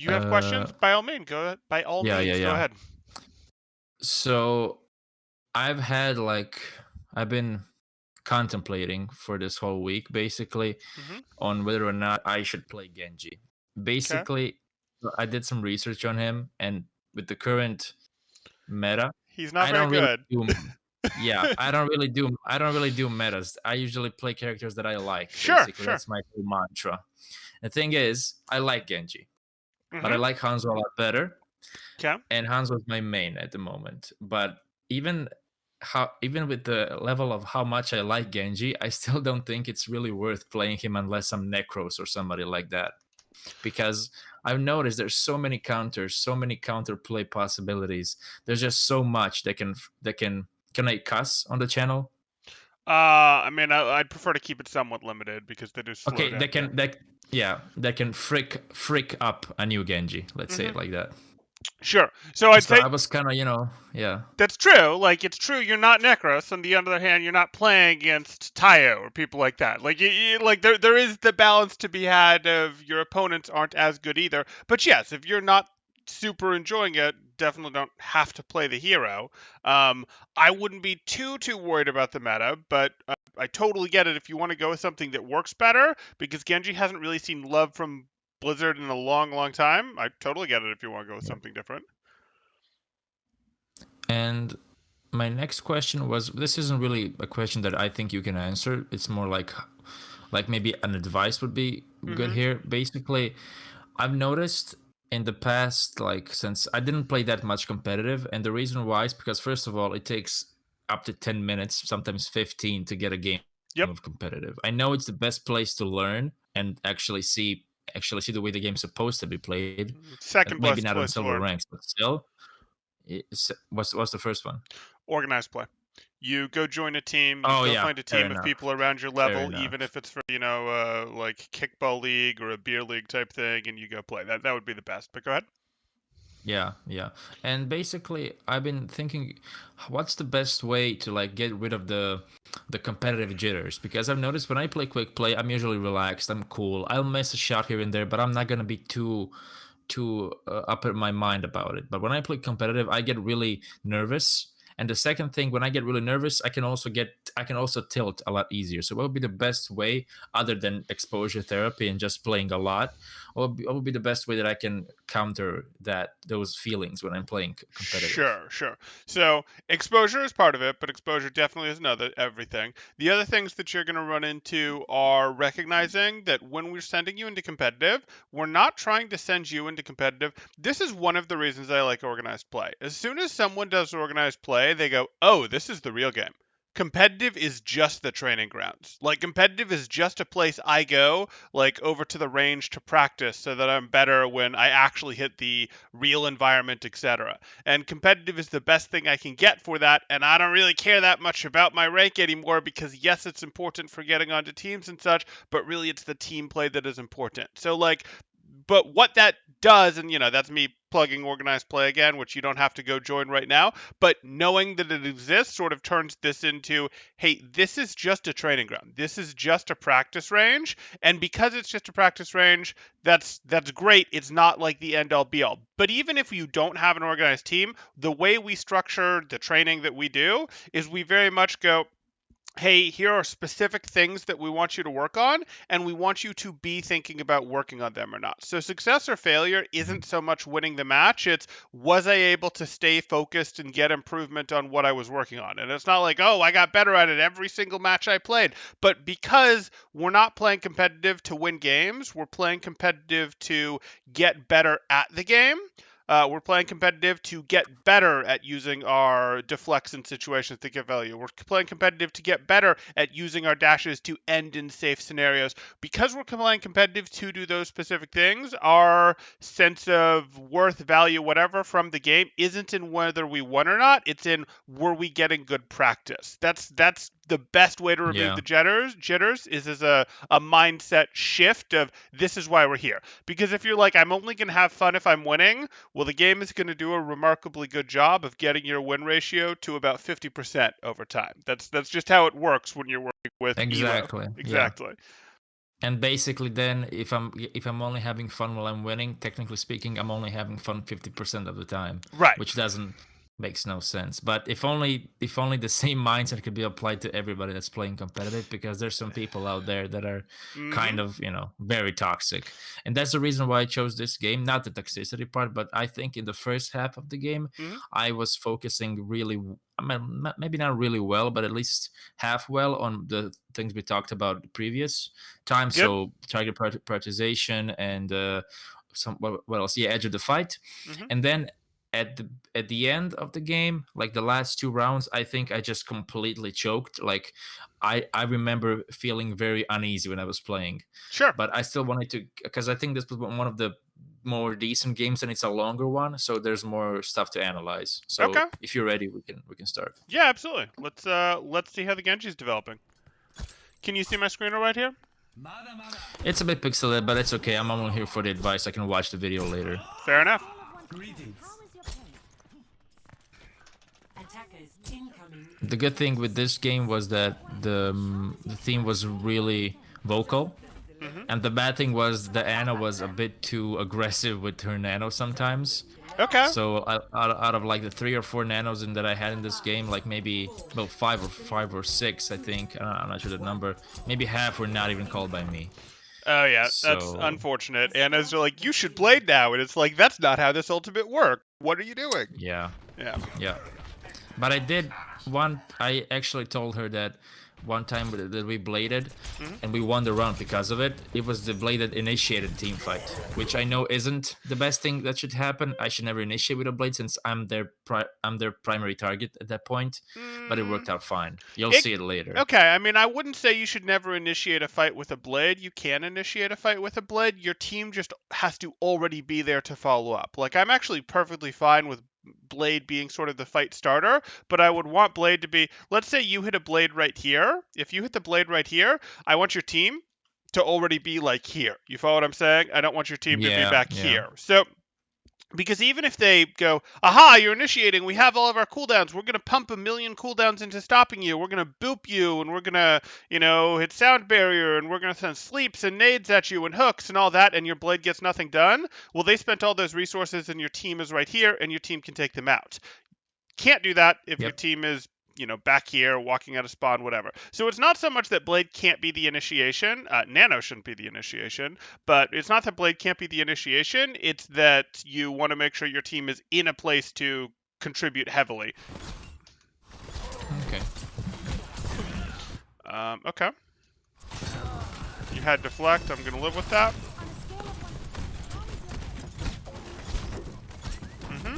You have Uh, questions? By all means, go ahead. By all yeah, yeah, means, go yeah. ahead. So I've been contemplating for this whole week, basically, Mm-hmm. on whether or not I should play Genji. Okay. Basically, I did some research on him, and with the current meta, He's not I very don't really good. do. Yeah, I don't really do metas. I usually play characters that I like. Sure, Basically, sure. that's my whole mantra. The thing is, I like Genji, but I Mm-hmm. like Hanzo a lot better, Okay. and Hanzo is my main at the moment. But even even with the level of how much I like Genji, I still don't think it's really worth playing him unless I'm Necros or somebody like that. Because I've noticed there's so many counters, so many counterplay possibilities. There's just so much can I cuss on the channel? I mean, I'd prefer to keep it somewhat limited because they do slow Okay, down. Yeah. that can frick up a new Genji. Let's say Mm-hmm. it like that. Sure. So I'd So say I was kind of, yeah. that's true. Like, it's true. You're not Necros. On the other hand, you're not playing against Tayo or people like that. Like, like there is the balance to be had of your opponents aren't as good either. But yes, if you're not super enjoying it, definitely don't have to play the hero. I wouldn't be too worried about the meta, but I totally get it if you want to go with something that works better because Genji hasn't really seen love from Blizzard in a long time. I totally get it if you want to go with Yeah. something different. And my next question was, this isn't really a question that I think you can answer. It's more like maybe an advice would be good Mm-hmm. here. Basically, I've noticed in the past, like since I didn't play that much competitive, and the reason why is because first of all, it takes up to 10 minutes, sometimes 15 to get a game Yep. of competitive. I know it's the best place to learn and actually see the way the game's supposed to be played. Second Maybe best not on place to silver learn. ranks, but still. What's the first one? Organized play. You go join a team, you Oh go yeah, find a fair team of enough. people around your Fair level, even enough. if it's for, like kickball league or a beer league type thing, and you go play. That would be the best. But go ahead. Yeah, yeah. And basically, I've been thinking, what's the best way to like get rid of the competitive jitters? Because I've noticed when I play quick play, I'm usually relaxed, I'm cool. I'll miss a shot here and there, but I'm not gonna be too up in my mind about it. But when I play competitive, I get really nervous. And the second thing, when I get really nervous, I can also tilt a lot easier. So what would be the best way, other than exposure therapy and just playing a lot? What would be the best way that I can counter those feelings when I'm playing competitive? Sure. So exposure is part of it, but exposure definitely is another everything. The other things that you're going to run into are recognizing that when we're sending you into competitive, we're not trying to send you into competitive. This is one of the reasons I like organized play. As soon as someone does organized play, they go, "Oh, this is the real game." Competitive is just the training grounds. Like competitive is just a place I go like over to the range to practice so that I'm better when I actually hit the real environment, etc. And competitive is the best thing I can get for that. And I don't really care that much about my rank anymore because, yes, it's important for getting onto teams and such, but really it's the team play that is important. So, like, but what that does, and that's me plugging organized play again, which you don't have to go join right now, but knowing that it exists sort of turns this into, hey, this is just a training ground. This is just a practice range. And because it's just a practice range, that's great. It's not like the end all be all. But even if you don't have an organized team, the way we structure the training that we do is we very much go, hey, here are specific things that we want you to work on, and we want you to be thinking about working on them or not. So, success or failure Mhm. isn't so much winning the match, it's was I able to stay focused and get improvement on what I was working on? And it's not like, oh, I got better at it every single match I played. But because we're not playing competitive to win games, we're playing competitive to get better at the game. We're playing competitive to get better at using our deflects in situations to get value. We're playing competitive to get better at using our dashes to end in safe scenarios. Because we're playing competitive to do those specific things, our sense of worth, value, whatever from the game isn't in whether we won or not. It's in were we getting good practice. That's the best way to remove Yeah. the jitters is as a mindset shift of this is why we're here. Because if you're like, I'm only going to have fun if I'm winning, well, the game is going to do a remarkably good job of getting your win ratio to about 50% over time. That's just how it works when you're working with Elo. Exactly. Yeah. Exactly. And basically, then if I'm only having fun while I'm winning, technically speaking, I'm only having fun 50% of the time, Right. which doesn't makes no sense. But if only the same mindset could be applied to everybody that's playing competitive, because there's some people out there that are Mm-hmm. kind of very toxic, and that's the reason why I chose this game. Not the toxicity part, but I think in the first half of the game, Mm-hmm. I was focusing really. I mean, maybe not really well, but at least half well on the things we talked about the previous time. Good. So target prioritization and some what else? Yeah, edge of the fight, Mm-hmm. and then at the end of the game, like the last two rounds, I think I just completely choked. Like I remember feeling very uneasy when I was playing, Sure. but I still wanted to, because I think this was one of the more decent games and it's a longer one, so there's more stuff to analyze. Okay. So if you're ready, we can start. Yeah, absolutely. Let's see how the Genji's developing. Can you see my screen right here? It's a bit pixelated, but it's okay. I'm only here for the advice. I can watch the video later. Fair enough. The good thing with this game was that the theme was really vocal, Mm-hmm. and the bad thing was the Ana was a bit too aggressive with her nano sometimes. Okay. So out of like the 3 or 4 nanos that I had in this game, like maybe about five or six, I think. I'm not sure the number. Maybe half were not even called by me. Oh yeah, that's So unfortunate. Anna's like, you should blade now, and it's like that's not how this ultimate worked. What are you doing? yeah, Yeah. yeah. But I did one. I actually told her that one time that we bladed, Mm-hmm. and we won the round because of it. It was the bladed initiated team fight, which I know isn't the best thing that should happen. I should never initiate with a blade since I'm their primary target at that point. But it Mm, worked out fine. You'll it see it later. Okay. I mean, I wouldn't say you should never initiate a fight with a blade. You can initiate a fight with a blade. Your team just has to already be there to follow up. Like I'm actually perfectly fine with Blade being sort of the fight starter, but I would want Blade to be. Let's say you hit a blade right here. If you hit the blade right here, I want your team to already be like here. You follow what I'm saying? I don't want your team to be Yeah, back yeah. here. So because even if they go, aha, you're initiating, we have all of our cooldowns, we're going to pump a million cooldowns into stopping you, we're going to boop you, and we're going to, hit sound barrier, and we're going to send sleeps and nades at you and hooks and all that, and your blade gets nothing done, well, they spent all those resources, and your team is right here, and your team can take them out. Can't do that if your Yep. team is back here, walking out of spawn, whatever. So it's not so much that Blade can't be the initiation. Nano shouldn't be the initiation, but it's not that Blade can't be the initiation. It's that you want to make sure your team is in a place to contribute heavily. Okay. Okay. You had deflect. I'm gonna live with that. Mm-hmm.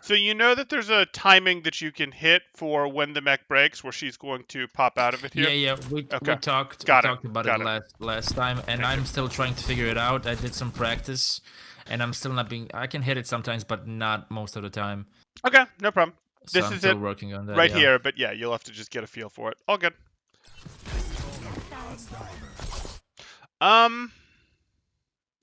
So you know that there's a timing that you can hit for when the mech breaks, where she's going to pop out of it here. Yeah, yeah. We Okay. talked Got it. about Got it it. last time, and Thank you. I'm still trying to figure it out. I did some practice, and I'm still not being. I can hit it sometimes, but not most of the time. Okay, no problem. So This I'm is it still working on that. right Yeah. here, but yeah, you'll have to just get a feel for it. All good. Um.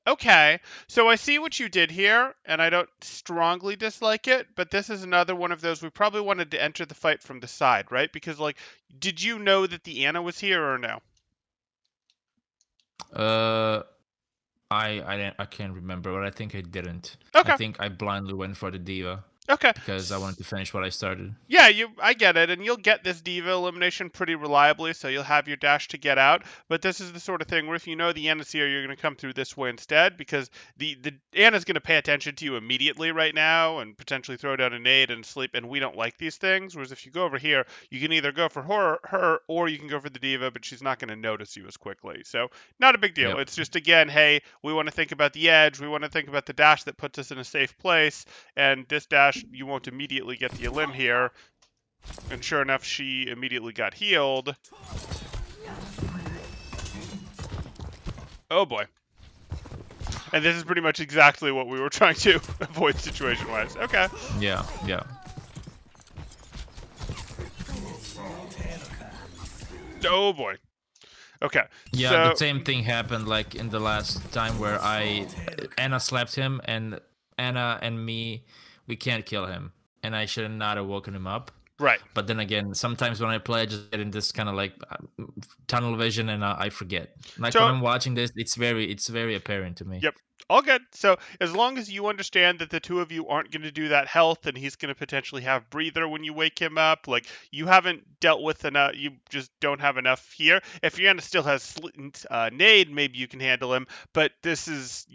Okay, so I see what you did here, and I don't strongly dislike it, but this is another one of those we probably wanted to enter the fight from the side, right? Because, like, did you know that the Ana was here or no? I can't remember, but I think I didn't. I Okay, think I blindly went for the diva okay. because I wanted to finish what I started. Yeah, I get it, and you'll get this diva elimination pretty reliably, so you'll have your dash to get out. But this is the sort of thing where if you know the Ana's here, you're going to come through this way instead, because the Ana's going to pay attention to you immediately right now, and potentially throw down a nade and sleep. And we don't like these things. Whereas if you go over here, you can either go for her, or you can go for the diva, but she's not going to notice you as quickly. So not a big deal. Yep. It's just again, hey, we want to think about the edge. We want to think about the dash that puts us in a safe place. And this dash, you won't immediately get the elim here. And sure enough, she immediately got healed. Oh boy. And this is pretty much exactly what we were trying to avoid situation-wise. Okay. Yeah, yeah. Oh boy. Okay. Yeah, so, the same thing happened like in the last time where Anna slapped him, and Anna and me we can't kill him, and I should not have woken him up. Right. But then again, sometimes when I play, I just get in this kind of like tunnel vision, and I forget. Like when So I'm watching this, it's very apparent to me. yep. All good. So as long as you understand that the two of you aren't going to do that health, and he's going to potentially have breather when you wake him up, like you haven't dealt with enough, you just don't have enough here. If Yana still has nade, maybe you can handle him. But this is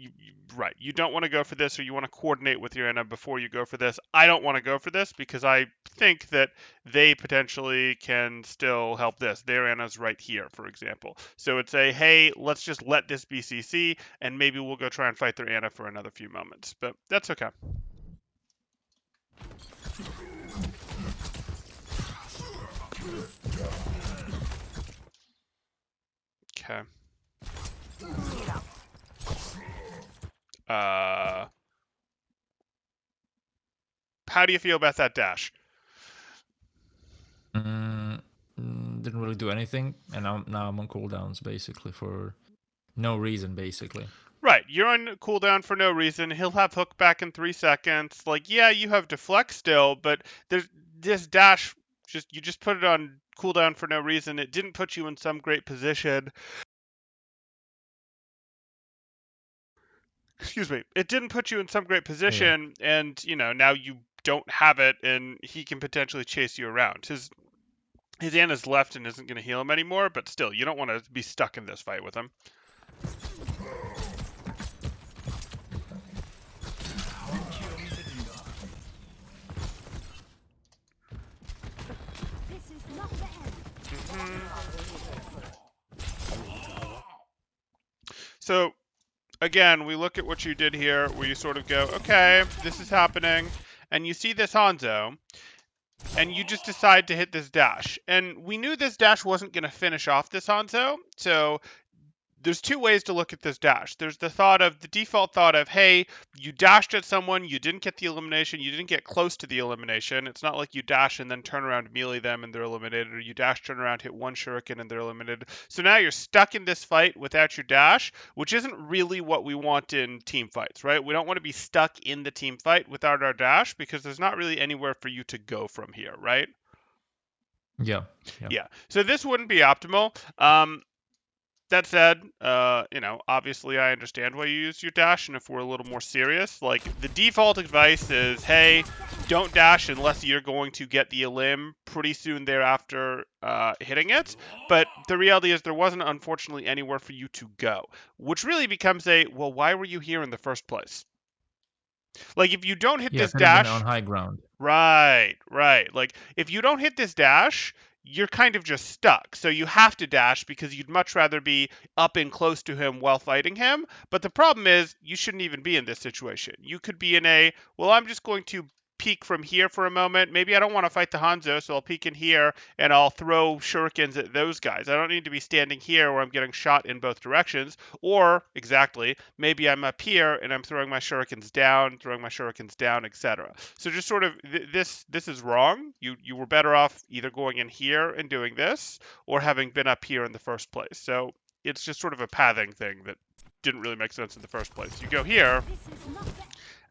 right. You don't want to go for this, or you want to coordinate with your Anna before you go for this. I don't want to go for this because I think that they potentially can still help this. Their Anna's right here, for example. So it's a hey, let's just let this be CC, and maybe we'll go try and fight their Anna for another few moments. But that's okay. Okay. How do you feel about that dash? Didn't really do anything, and now I'm on cooldowns basically for no reason, basically. Right, you're on cooldown for no reason. He'll have hook back in 3 seconds. Like, yeah, you have deflect still, but there's this dash. You just put it on cooldown for no reason. It didn't put you in some great position. Excuse me. It didn't put you in some great position, Yeah. and now you don't have it, and he can potentially chase you around. His Anna's left and isn't going to heal him anymore, but still, you don't want to be stuck in this fight with him. So, again, we look at what you did here, where you sort of go, okay, this is happening, and you see this Hanzo, and you just decide to hit this dash. And we knew this dash wasn't going to finish off this Hanzo, so there's two ways to look at this dash. There's the default thought of, hey, you dashed at someone, you didn't get the elimination, you didn't get close to the elimination. It's not like you dash and then turn around, melee them, and they're eliminated, or you dash, turn around, hit one shuriken, and they're eliminated. So now you're stuck in this fight without your dash, which isn't really what we want in team fights, right? We don't want to be stuck in the team fight without our dash, because there's not really anywhere for you to go from here, right? Yeah. So this wouldn't be optimal. That said, obviously I understand why you use your dash, and if we're a little more serious, like, the default advice is, hey, don't dash unless you're going to get the elim pretty soon thereafter hitting it, but the reality is there wasn't, unfortunately, anywhere for you to go, which really becomes well, why were you here in the first place? Like, if you don't hit Yeah, this could have been dash, on high ground. right. Like, if you don't hit this dash, you're kind of just stuck. So you have to dash because you'd much rather be up and close to him while fighting him. But the problem is, you shouldn't even be in this situation. You could be in well, I'm just going to peek from here for a moment. Maybe I don't want to fight the Hanzo, so I'll peek in here and I'll throw shurikens at those guys. I don't need to be standing here where I'm getting shot in both directions. Or, exactly, maybe I'm up here and I'm throwing my shurikens down, etc. So just sort of this is wrong. You were better off either going in here and doing this, or having been up here in the first place. So it's just sort of a pathing thing that didn't really make sense in the first place. You go here,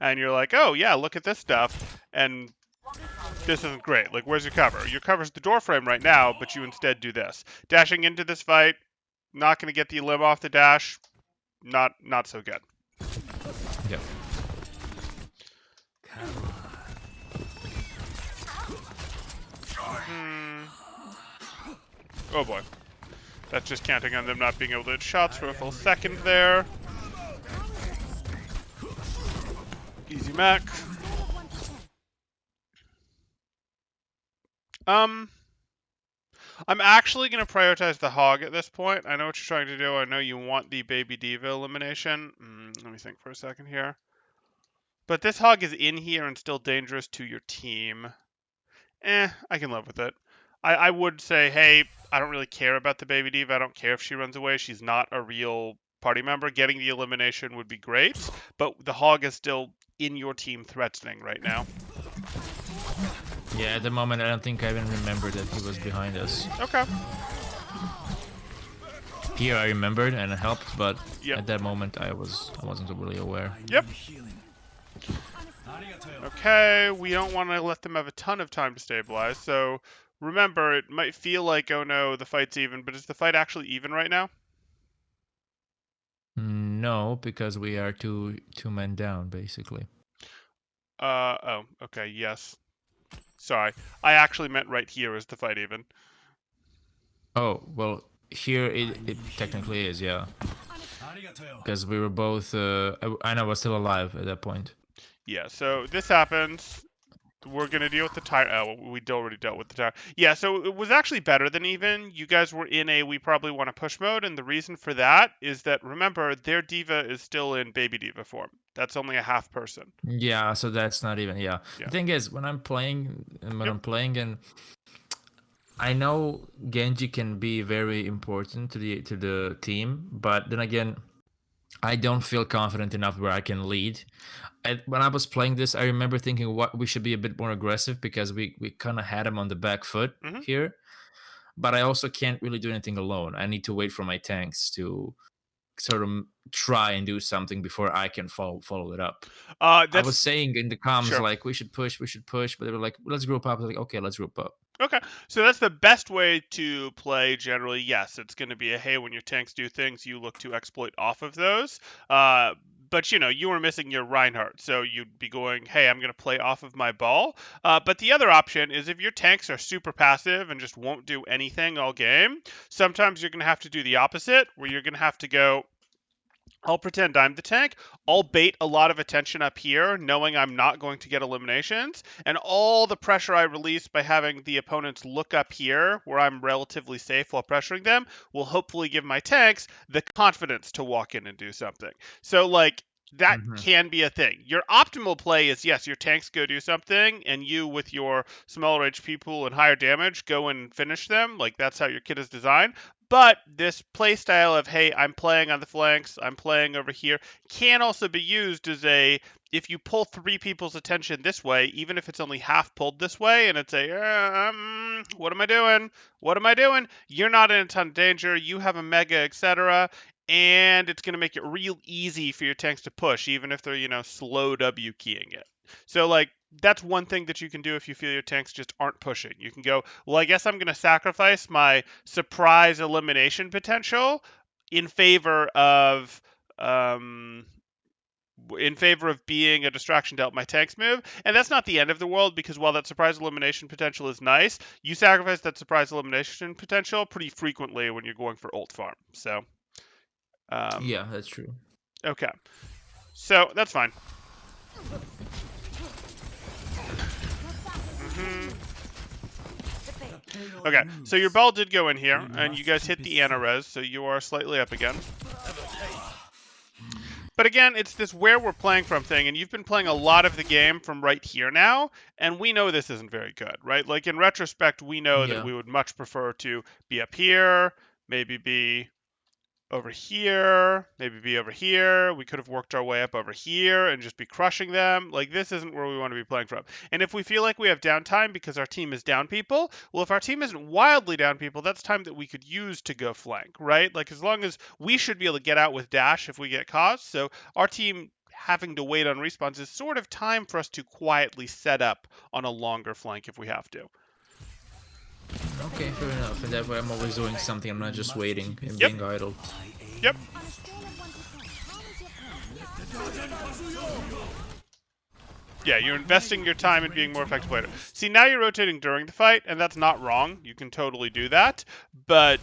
and you're like, oh yeah, look at this stuff, and this isn't great. Like, where's your cover? Your cover's the door frame right now, but you instead do this. Dashing into this fight, not going to get the elim off the dash, not so good. Yep. Oh boy. That's just counting on them not being able to hit shots for a full second there. Easy mech. I'm actually going to prioritize the hog at this point. I know what you're trying to do. I know you want the baby diva elimination. Let me think for a second here. But this hog is in here and still dangerous to your team. I can live with it. I would say, hey, I don't really care about the baby diva. I don't care if she runs away. She's not a real party member. Getting the elimination would be great, but the hog is still in your team threatening right now. Yeah, at the moment I don't think I even remember that he was behind us. Okay. Here I remembered and it helped, but yep. at that moment I wasn't really aware. Yep. Okay, we don't want to let them have a ton of time to stabilize, so remember, it might feel like, oh no, the fight's even, but is the fight actually even right now? No, because we are two men down, basically. Oh, okay, yes. Sorry. I actually meant right here is the fight even. Oh, well, here it technically is, yeah. Because we were both, Anna was still alive at that point. Yeah, so this happens. We're gonna deal with the tire. Oh, we already dealt with the tire. Yeah, so it was actually better than even. You guys were in a we probably want to push mode, and the reason for that is that remember their diva is still in baby diva form. That's only a half person. Yeah, so that's not even, yeah. Yeah. The thing is, when I'm playing, Yep. and I know Genji can be very important to the team, but then again, I don't feel confident enough where I can lead. When I was playing this, I remember thinking what we should be a bit more aggressive because we kind of had him on the back foot Hmm. here. But I also can't really do anything alone. I need to wait for my tanks to sort of try and do something before I can follow it up. I was That's saying in the comms sure. like we should push, but they were like, let's group up. I was like, okay, let's group up. Okay, so that's the best way to play generally. Yes, it's going to be a hey, when your tanks do things, you look to exploit off of those. Uh, but you were missing your Reinhardt, so you'd be going, hey, I'm going to play off of my ball. But the other option is if your tanks are super passive and just won't do anything all game, sometimes you're going to have to do the opposite, where you're going to have to go, I'll pretend I'm the tank. I'll bait a lot of attention up here, knowing I'm not going to get eliminations. And all the pressure I release by having the opponents look up here, where I'm relatively safe while pressuring them, will hopefully give my tanks the confidence to walk in and do something. So, like, that Hmm. can be a thing. Your optimal play is yes, your tanks go do something, and you, with your smaller HP pool and higher damage, go and finish them. Like, that's how your kit is designed. But this play style of, hey, I'm playing on the flanks, I'm playing over here, can also be used as a, if you pull three people's attention this way, even if it's only half pulled this way, and it's a, what am I doing? What am I doing? You're not in a ton of danger, you have a mega, etc. And it's going to make it real easy for your tanks to push, even if they're, slow W keying it. So, like, that's one thing that you can do if you feel your tanks just aren't pushing. You can go, well, I guess I'm going to sacrifice my surprise elimination potential in favor of um, being a distraction to help my tanks move. And that's not the end of the world because while that surprise elimination potential is nice, you sacrifice that surprise elimination potential pretty frequently when you're going for ult farm. So, Yeah, that's true. okay. So that's fine. Hmm. Okay, so your ball did go in here, and you guys hit the Ana res, so you are slightly up again. But again, it's this where we're playing from thing, and you've been playing a lot of the game from right here now, and we know this isn't very good, right? Like in retrospect, we know that Yeah. we would much prefer to be up here, maybe be over here, maybe be over here. We could have worked our way up over here and just be crushing them. Like, this isn't where we want to be playing from. And if we feel like we have downtime because our team is down people, well, if our team isn't wildly down people, that's time that we could use to go flank, right? Like, as long as we should be able to get out with dash if we get caught. So our team having to wait on respawns is sort of time for us to quietly set up on a longer flank if we have to. Okay, fair enough. And that way I'm always doing something. I'm not just waiting and Yep, being idle. yep. Yeah, you're investing your time in being more effective later. See, now you're rotating during the fight, and that's not wrong. You can totally do that. But,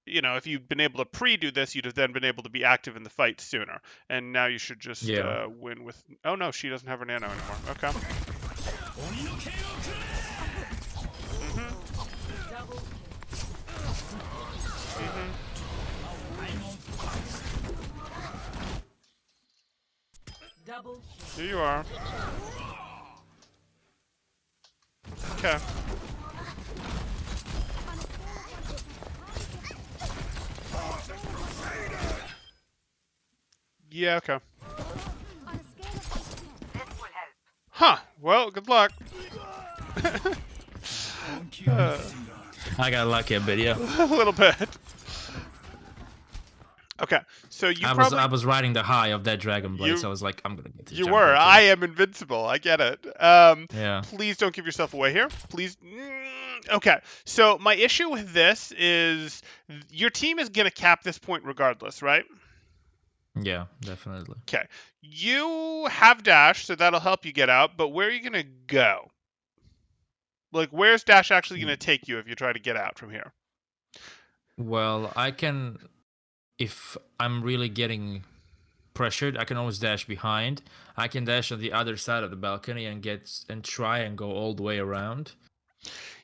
if you'd been able to pre-do this, you'd have then been able to be active in the fight sooner. And now you should just Yeah. win with... Oh, no, she doesn't have her nano anymore. Okay. Mm-hmm. Mm-hmm. Here you are. Okay. Yeah, okay. Huh. Well, good luck. uh, I got lucky a bit, yeah. a little bit. Okay, so I was riding the high of that Dragon Blade, you so I was like, I'm gonna get this you jump were. here too. I am invincible. I get it. Yeah. Please don't give yourself away here. Please. Okay. So my issue with this is your team is gonna cap this point regardless, right? Yeah, definitely. Okay. You have dash, so that'll help you get out. But where are you gonna go? Like, where's dash actually gonna take you if you try to get out from here? Well, I can, if I'm really getting pressured, I can always dash behind. I can dash on the other side of the balcony and try and go all the way around.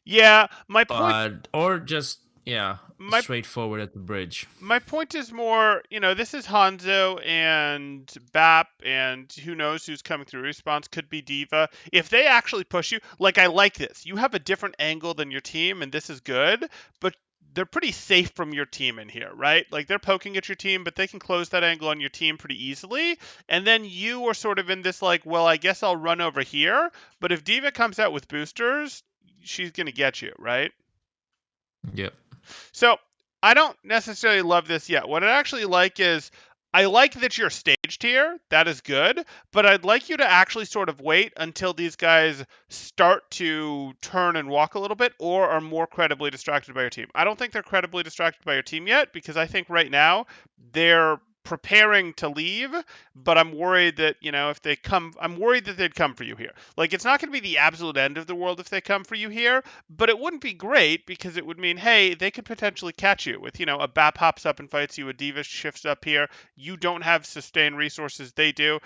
Yeah. My point. But or just yeah, My straight forward at the bridge. my point is more, this is Hanzo and Bap, and who knows who's coming through response. Could be Diva. If they actually push you, like, I like this. You have a different angle than your team, and this is good, but they're pretty safe from your team in here, right? Like, they're poking at your team, but they can close that angle on your team pretty easily. And then you are sort of in this, like, well, I guess I'll run over here. But if Diva comes out with boosters, she's going to get you, right? Yep. So I don't necessarily love this yet. What I actually like is I like that you're staged here. That is good. But I'd like you to actually sort of wait until these guys start to turn and walk a little bit or are more credibly distracted by your team. I don't think they're credibly distracted by your team yet because I think right now they're preparing to leave, but I'm worried that, if they come, I'm worried that they'd come for you here. Like, it's not going to be the absolute end of the world if they come for you here, but it wouldn't be great because it would mean, hey, they could potentially catch you with, a Bap hops up and fights you, a Diva shifts up here. You don't have sustained resources, they do.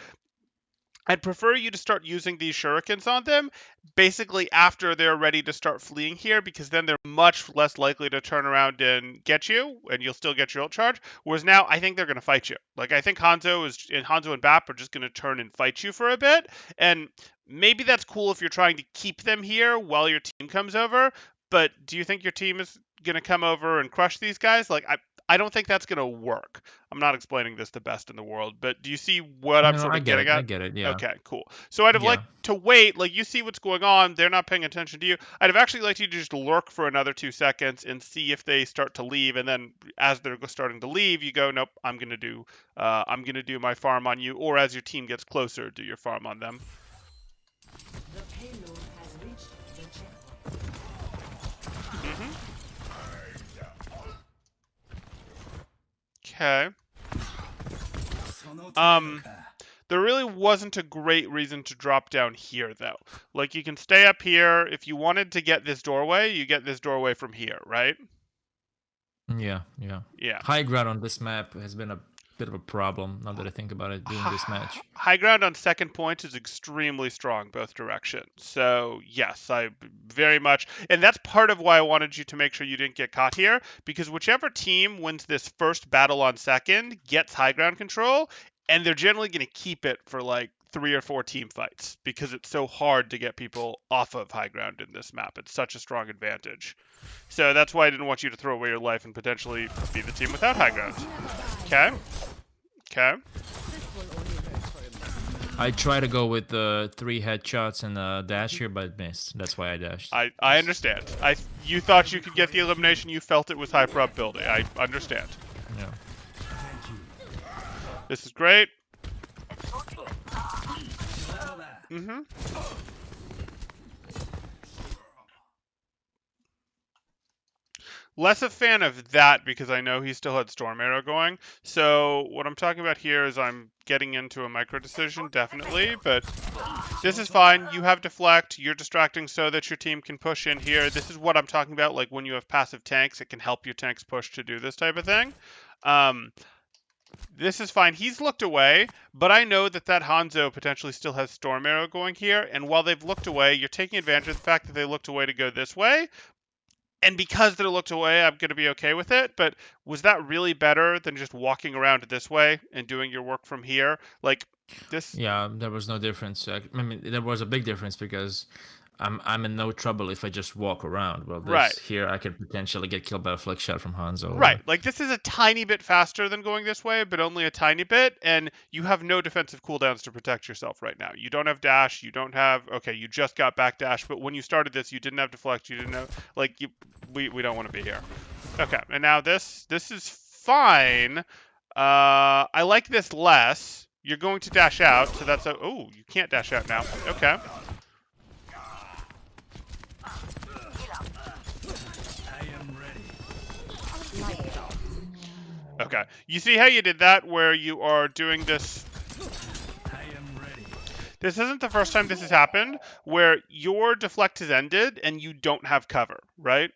I'd prefer you to start using these shurikens on them basically after they're ready to start fleeing here, because then they're much less likely to turn around and get you, and you'll still get your ult charge. Whereas now, I think they're going to fight you. Like, I think Hanzo and Bap are just going to turn and fight you for a bit, and maybe that's cool if you're trying to keep them here while your team comes over. But do you think your team is going to come over and crush these guys? Like, I don't think that's going to work. I'm not explaining this the best in the world, but do you see what I'm No, sort I of get getting it. I at? get it. Yeah. Okay, cool. So I'd have Yeah. liked to wait, like, you see what's going on, they're not paying attention to you. I'd have actually liked you to just lurk for another 2 seconds and see if they start to leave, and then as they're starting to leave, you go, nope, I'm gonna do my farm on you, or as your team gets closer, do your farm on them. The payload has reached the checkpoint. Mm-hmm. Okay. There really wasn't a great reason to drop down here, though. Like, you can stay up here. If you wanted to get this doorway, you get this doorway from here, right? Yeah. Yeah. Yeah. High ground on this map has been a bit of a problem. Now that I think about it, during this match. High ground on second point is extremely strong both directions. So, yes, I very much. And that's part of why I wanted you to make sure you didn't get caught here, because whichever team wins this first battle on second gets high ground control, and they're generally going to keep it for like 3 or 4 team fights because it's so hard to get people off of high ground in this map. It's such a strong advantage. So that's why I didn't want you to throw away your life and potentially be the team without high ground. Okay. Okay. I try to go with the 3 headshots and dash here, but missed. That's why I dashed. I understand. You thought you could get the elimination. You felt it was high probability. I understand. Yeah. This is great. Mm-hmm. Less a fan of that because I know he still had Storm Arrow going. So what I'm talking about here is I'm getting into a micro decision, definitely, but this is fine. You have deflect. You're distracting so that your team can push in here. This is what I'm talking about. Like, when you have passive tanks, it can help your tanks push to do this type of thing. This is fine. He's looked away, but I know that Hanzo potentially still has Storm Arrow going here, and while they've looked away, you're taking advantage of the fact that they looked away to go this way. And because they're looked away, I'm going to be okay with it. But was that really better than just walking around this way and doing your work from here? Like, this... Yeah, there was no difference. I mean, there was a big difference because I'm in no trouble if I just walk around. Well, Right. here I could potentially get killed by a flick shot from Hanzo. Right. Like, this is a tiny bit faster than going this way, but only a tiny bit, and you have no defensive cooldowns to protect yourself right now. You don't have dash, you don't have... Okay, you just got back dash, but when you started this, you didn't have deflect, you didn't have... Like, we don't want to be here. Okay, and now this is fine. I like this less. You're going to dash out, so that's a... Oh, you can't dash out now. Okay. Okay. You see how you did that, where you are doing this... This isn't the first time this has happened, where your deflect has ended and you don't have cover, right?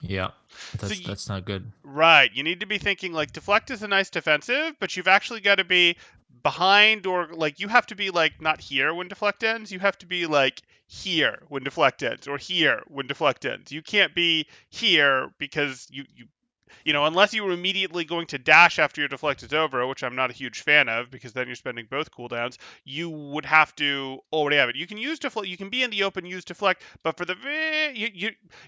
Yeah, So that's not good. right. You need to be thinking like deflect is a nice defensive, but you've actually got to be behind, or like you have to be like not here when deflect ends. You have to be like here when deflect ends, or here when deflect ends. You can't be here because unless you were immediately going to dash after your deflect is over, which I'm not a huge fan of, because then you're spending both cooldowns, you would have to already have it. You can use deflect, you can be in the open, use deflect, but for the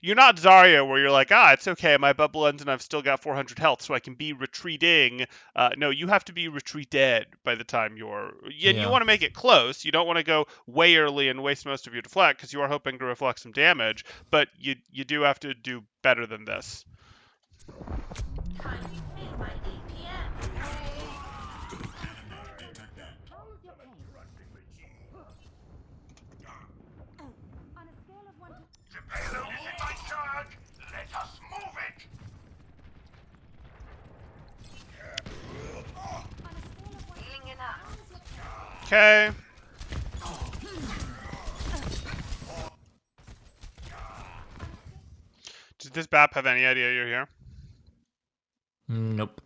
you're not Zarya where you're like, it's okay, my bubble ends and I've still got 400 health, so I can be retreating. No, you have to be retreated by the time you're. And you Yeah. want to make it close. You don't want to go way early and waste most of your deflect because you are hoping to reflect some damage, but you do have to do better than this. Okay. Does this BAP have any idea you're here? Nope.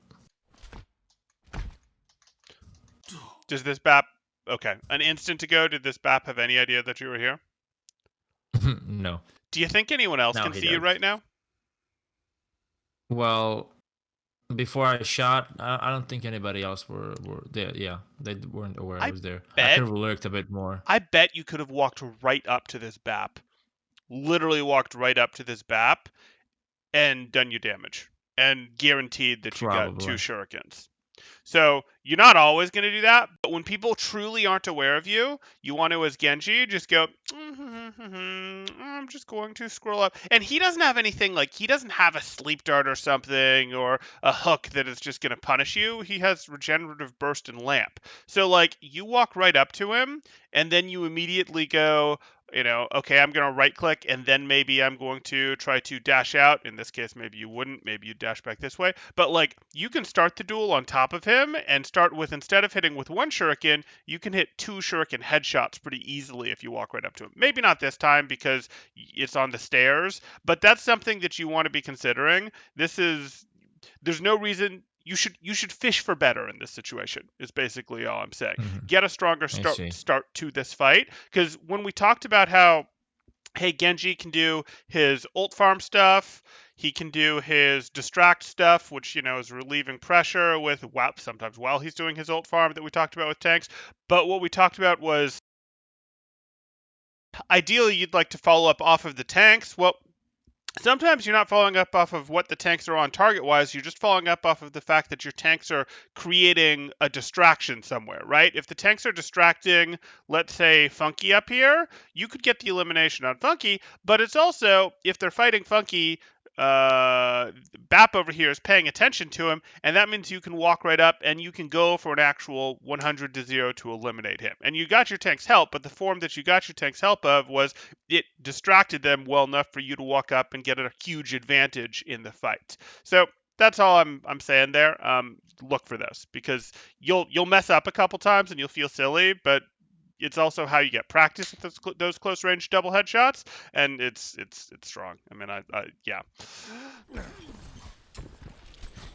Does this BAP... Okay. An instant ago, did this BAP have any idea that you were here? No. Do you think anyone else No, can he see you does. right now? Well, before I shot, I don't think anybody else were there. Yeah, they weren't aware I was there. I bet- could have lurked a bit more. I bet you could have walked right up to this BAP. Literally walked right up to this BAP and done your damage. And guaranteed that you got 2 Probably. shurikens. So you're not always going to do that, but when people truly aren't aware of you, you want to, as Genji, just go, I'm just going to scroll up. And he doesn't have anything like, he doesn't have a sleep dart or something, or a hook that is just going to punish you. He has regenerative burst and lamp. So like you walk right up to him and then you immediately go, okay, I'm going to right click and then maybe I'm going to try to dash out. In this case, maybe you wouldn't. Maybe you dash back this way. But like you can start the duel on top of him and start with, instead of hitting with 1 shuriken, you can hit 2 shuriken headshots pretty easily if you walk right up to him. Maybe not this time because it's on the stairs, but that's something that you want to be considering. There's no reason. You should fish for better in this situation is basically all I'm saying. Get a stronger start to this fight, because when we talked about how, hey, Genji can do his ult farm stuff, he can do his distract stuff, which is relieving pressure with sometimes while he's doing his ult farm that we talked about with tanks. But what we talked about was ideally you'd like to follow up off of the tanks. Well, sometimes you're not following up off of what the tanks are on target-wise. You're just following up off of the fact that your tanks are creating a distraction somewhere, right? If the tanks are distracting, let's say, Funky up here, you could get the elimination on Funky, but it's also, if they're fighting Funky, BAP over here is paying attention to him, and that means you can walk right up and you can go for an actual 100 to 0 to eliminate him. And you got your tank's help, but the form that you got your tank's help of was it distracted them well enough for you to walk up and get a huge advantage in the fight. So that's all I'm saying there. Look for this, because you'll mess up a couple times and you'll feel silly, but it's also how you get practice with those close range double headshots, and it's strong. I mean, yeah.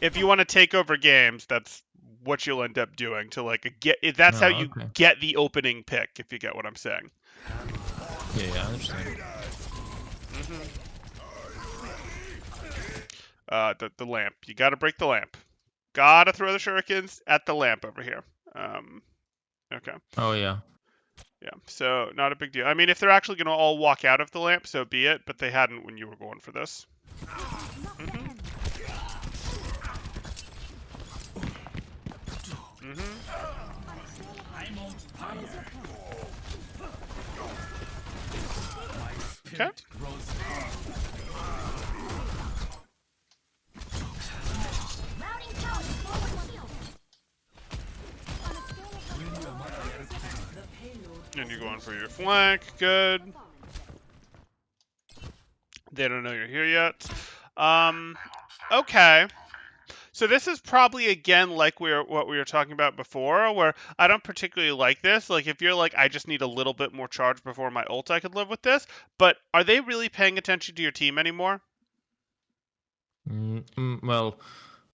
If you want to take over games, that's what you'll end up doing to like get. That's how you get the opening pick. If you get what I'm saying. Yeah, I understand. The lamp. You got to break the lamp. Gotta throw the shurikens at the lamp over here. Okay. Oh yeah. Yeah, so not a big deal. I mean, if they're actually going to all walk out of the lamp, so be it, but they hadn't when you were going for this. Okay. And you're going for your flank. Good. They don't know you're here yet. Okay. So this is probably again like what we were talking about before, where I don't particularly like this. Like if you're like, I just need a little bit more charge before my ult, I could live with this. But are they really paying attention to your team anymore? Well,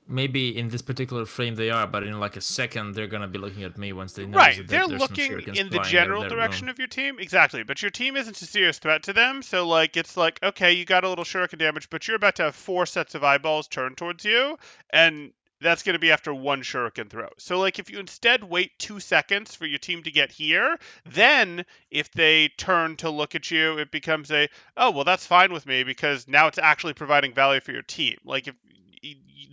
maybe in this particular frame they are, but in like a second they're gonna be looking at me once they notice Right, that they're there's some looking shurikens in the flying out of general that direction room. of your team. Exactly, but your team isn't a serious threat to them. So like it's like, okay, you got a little shuriken damage, but you're about to have 4 sets of eyeballs turned towards you, and that's going to be after 1 shuriken throw. So like if you instead wait 2 seconds for your team to get here, then if they turn to look at you, it becomes a, oh, well, that's fine with me because now it's actually providing value for your team. Like if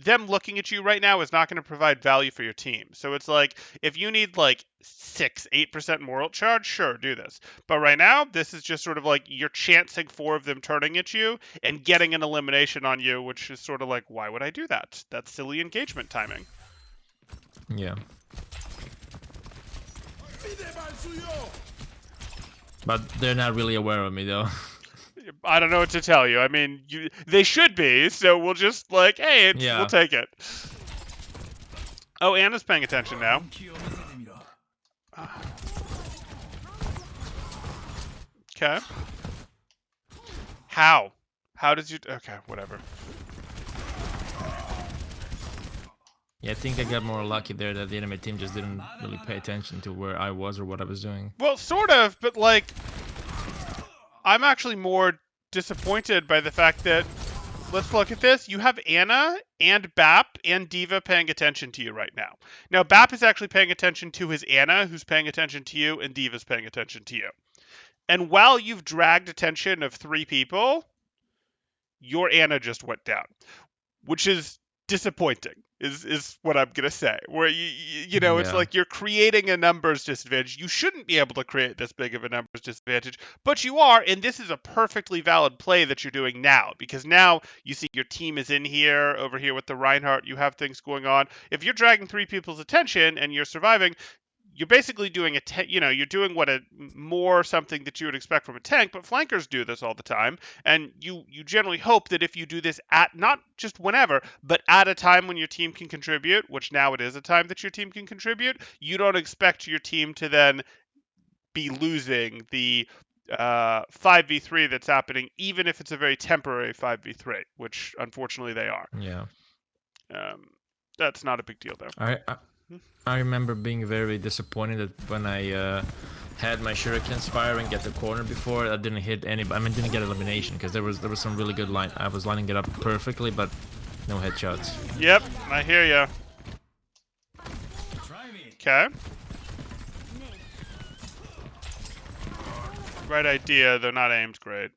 them looking at you right now is not going to provide value for your team. So it's like if you need like 6-8% more ult charge, sure, do this. But right now, this is just sort of like you're chancing 4 of them turning at you and getting an elimination on you, which is sort of like, why would I do that? That's silly engagement timing. Yeah. But they're not really aware of me though. I don't know what to tell you. I mean, they should be, so we'll just like, hey, we'll Yeah. take it. Oh, Anna's paying attention now. Okay. How? How did you... Okay, whatever. Yeah, I think I got more lucky there that the enemy team just didn't really pay attention to where I was or what I was doing. Well, sort of, but like... I'm actually more disappointed by the fact that... Let's look at this. You have Anna and Bap and D.Va paying attention to you right now. Now, Bap is actually paying attention to his Anna, who's paying attention to you, and D.Va's paying attention to you. And while you've dragged attention of 3 people, your Anna just went down, which is disappointing, is what I'm going to say. Where, you know, it's Yeah. like you're creating a numbers disadvantage. You shouldn't be able to create this big of a numbers disadvantage, but you are, and this is a perfectly valid play that you're doing now, because now you see your team is in here, over here with the Reinhardt, you have things going on. If you're dragging 3 people's attention and you're surviving, you're basically doing you're doing what more something that you would expect from a tank, but flankers do this all the time, and you generally hope that if you do this at not just whenever, but at a time when your team can contribute, which now it is a time that your team can contribute, you don't expect your team to then be losing the 5v3 that's happening, even if it's a very temporary 5v3, which unfortunately they are. Yeah. That's not a big deal though. I remember being very disappointed that when I had my shurikens firing at the corner before, I didn't hit anybody. I mean, didn't get elimination because there was some really good line. I was lining it up perfectly, but no headshots. Yep, I hear ya. Okay. Right idea, though not aimed great.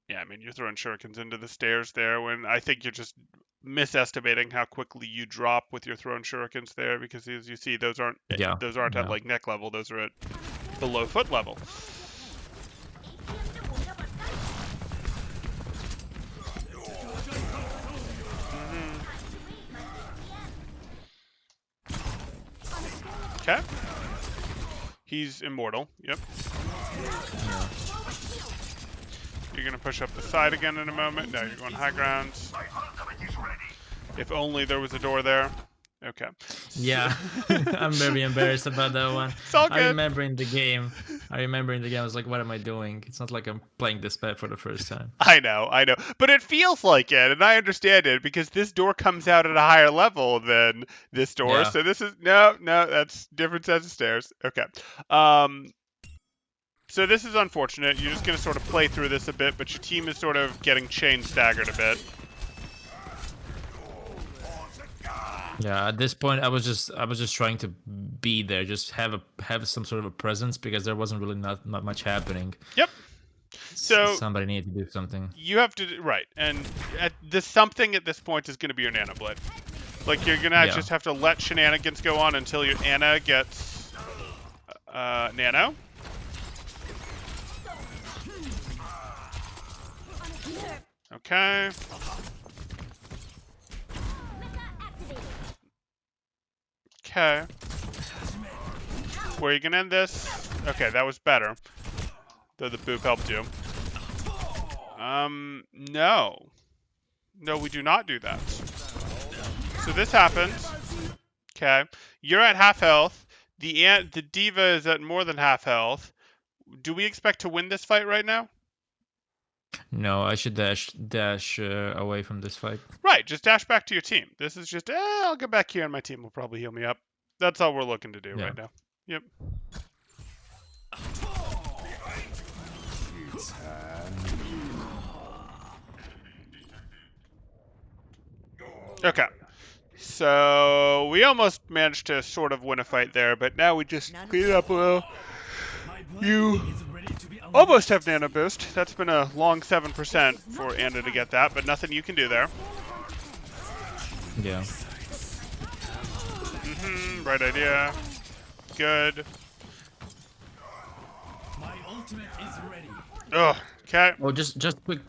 Yeah, I mean, you're throwing shurikens into the stairs there when I think you're just misestimating how quickly you drop with your thrown shurikens there, because as you see, those aren't at like neck level, those are at below foot level. Okay. He's immortal. Yep. Yeah. You're going to push up the side again in a moment. No, you're going high ground. If only there was a door there. Okay. Yeah. I'm very embarrassed about that one. It's all good. I remember in the game, I was like, what am I doing? It's not like I'm playing this map for the first time. I know. But it feels like it, and I understand it, because this door comes out at a higher level than this door. Yeah. So this is... No, that's different sets of stairs. Okay. So this is unfortunate. You're just going to sort of play through this a bit, but your team is sort of getting chain staggered a bit. Yeah, at this point, I was just trying to be there, just have some sort of a presence, because there wasn't really not much happening. Yep. So somebody needed to do something. You have to and the something at this point is going to be your Nano Blade. Like you're gonna just have to let shenanigans go on until your Anna gets Nano. Okay. Okay. Where are you gonna end this? Okay, that was better. Though the boop helped you. No. No, we do not do that. So this happens. Okay. You're at half health. The diva is at more than half health. Do we expect to win this fight right now? No, I should dash away from this fight. Right, just dash back to your team. This is just, I'll get back here and my team will probably heal me up. That's all we're looking to do Yeah. right now. Yep. Okay. So we almost managed to sort of win a fight there, but now we just speed it up a little. You almost have nano boost. That's been a long 7% for Anna to get that, but nothing you can do there. Yeah. Right idea. Good. Ugh. Okay. Oh, just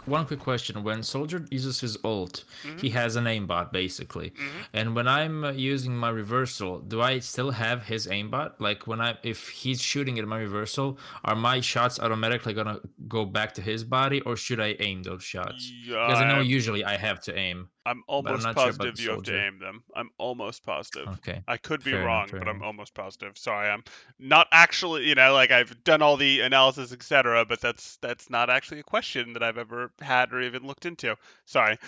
one quick question. When Soldier uses his ult, he has an aimbot basically, and when I'm using my reversal, do I still have his aimbot? Like if he's shooting at my reversal, are my shots automatically gonna go back to his body, or should I aim those shots? Because I know usually I have to aim. I'm But I'm almost not sure about positive the you have to Soldier. aim them. I'm almost positive. Okay. I could be Fair enough, wrong, fair but I'm enough. almost positive. Sorry, I'm not actually, like I've done all the analysis, etc., but that's not actually a question that I've ever had or even looked into. Sorry.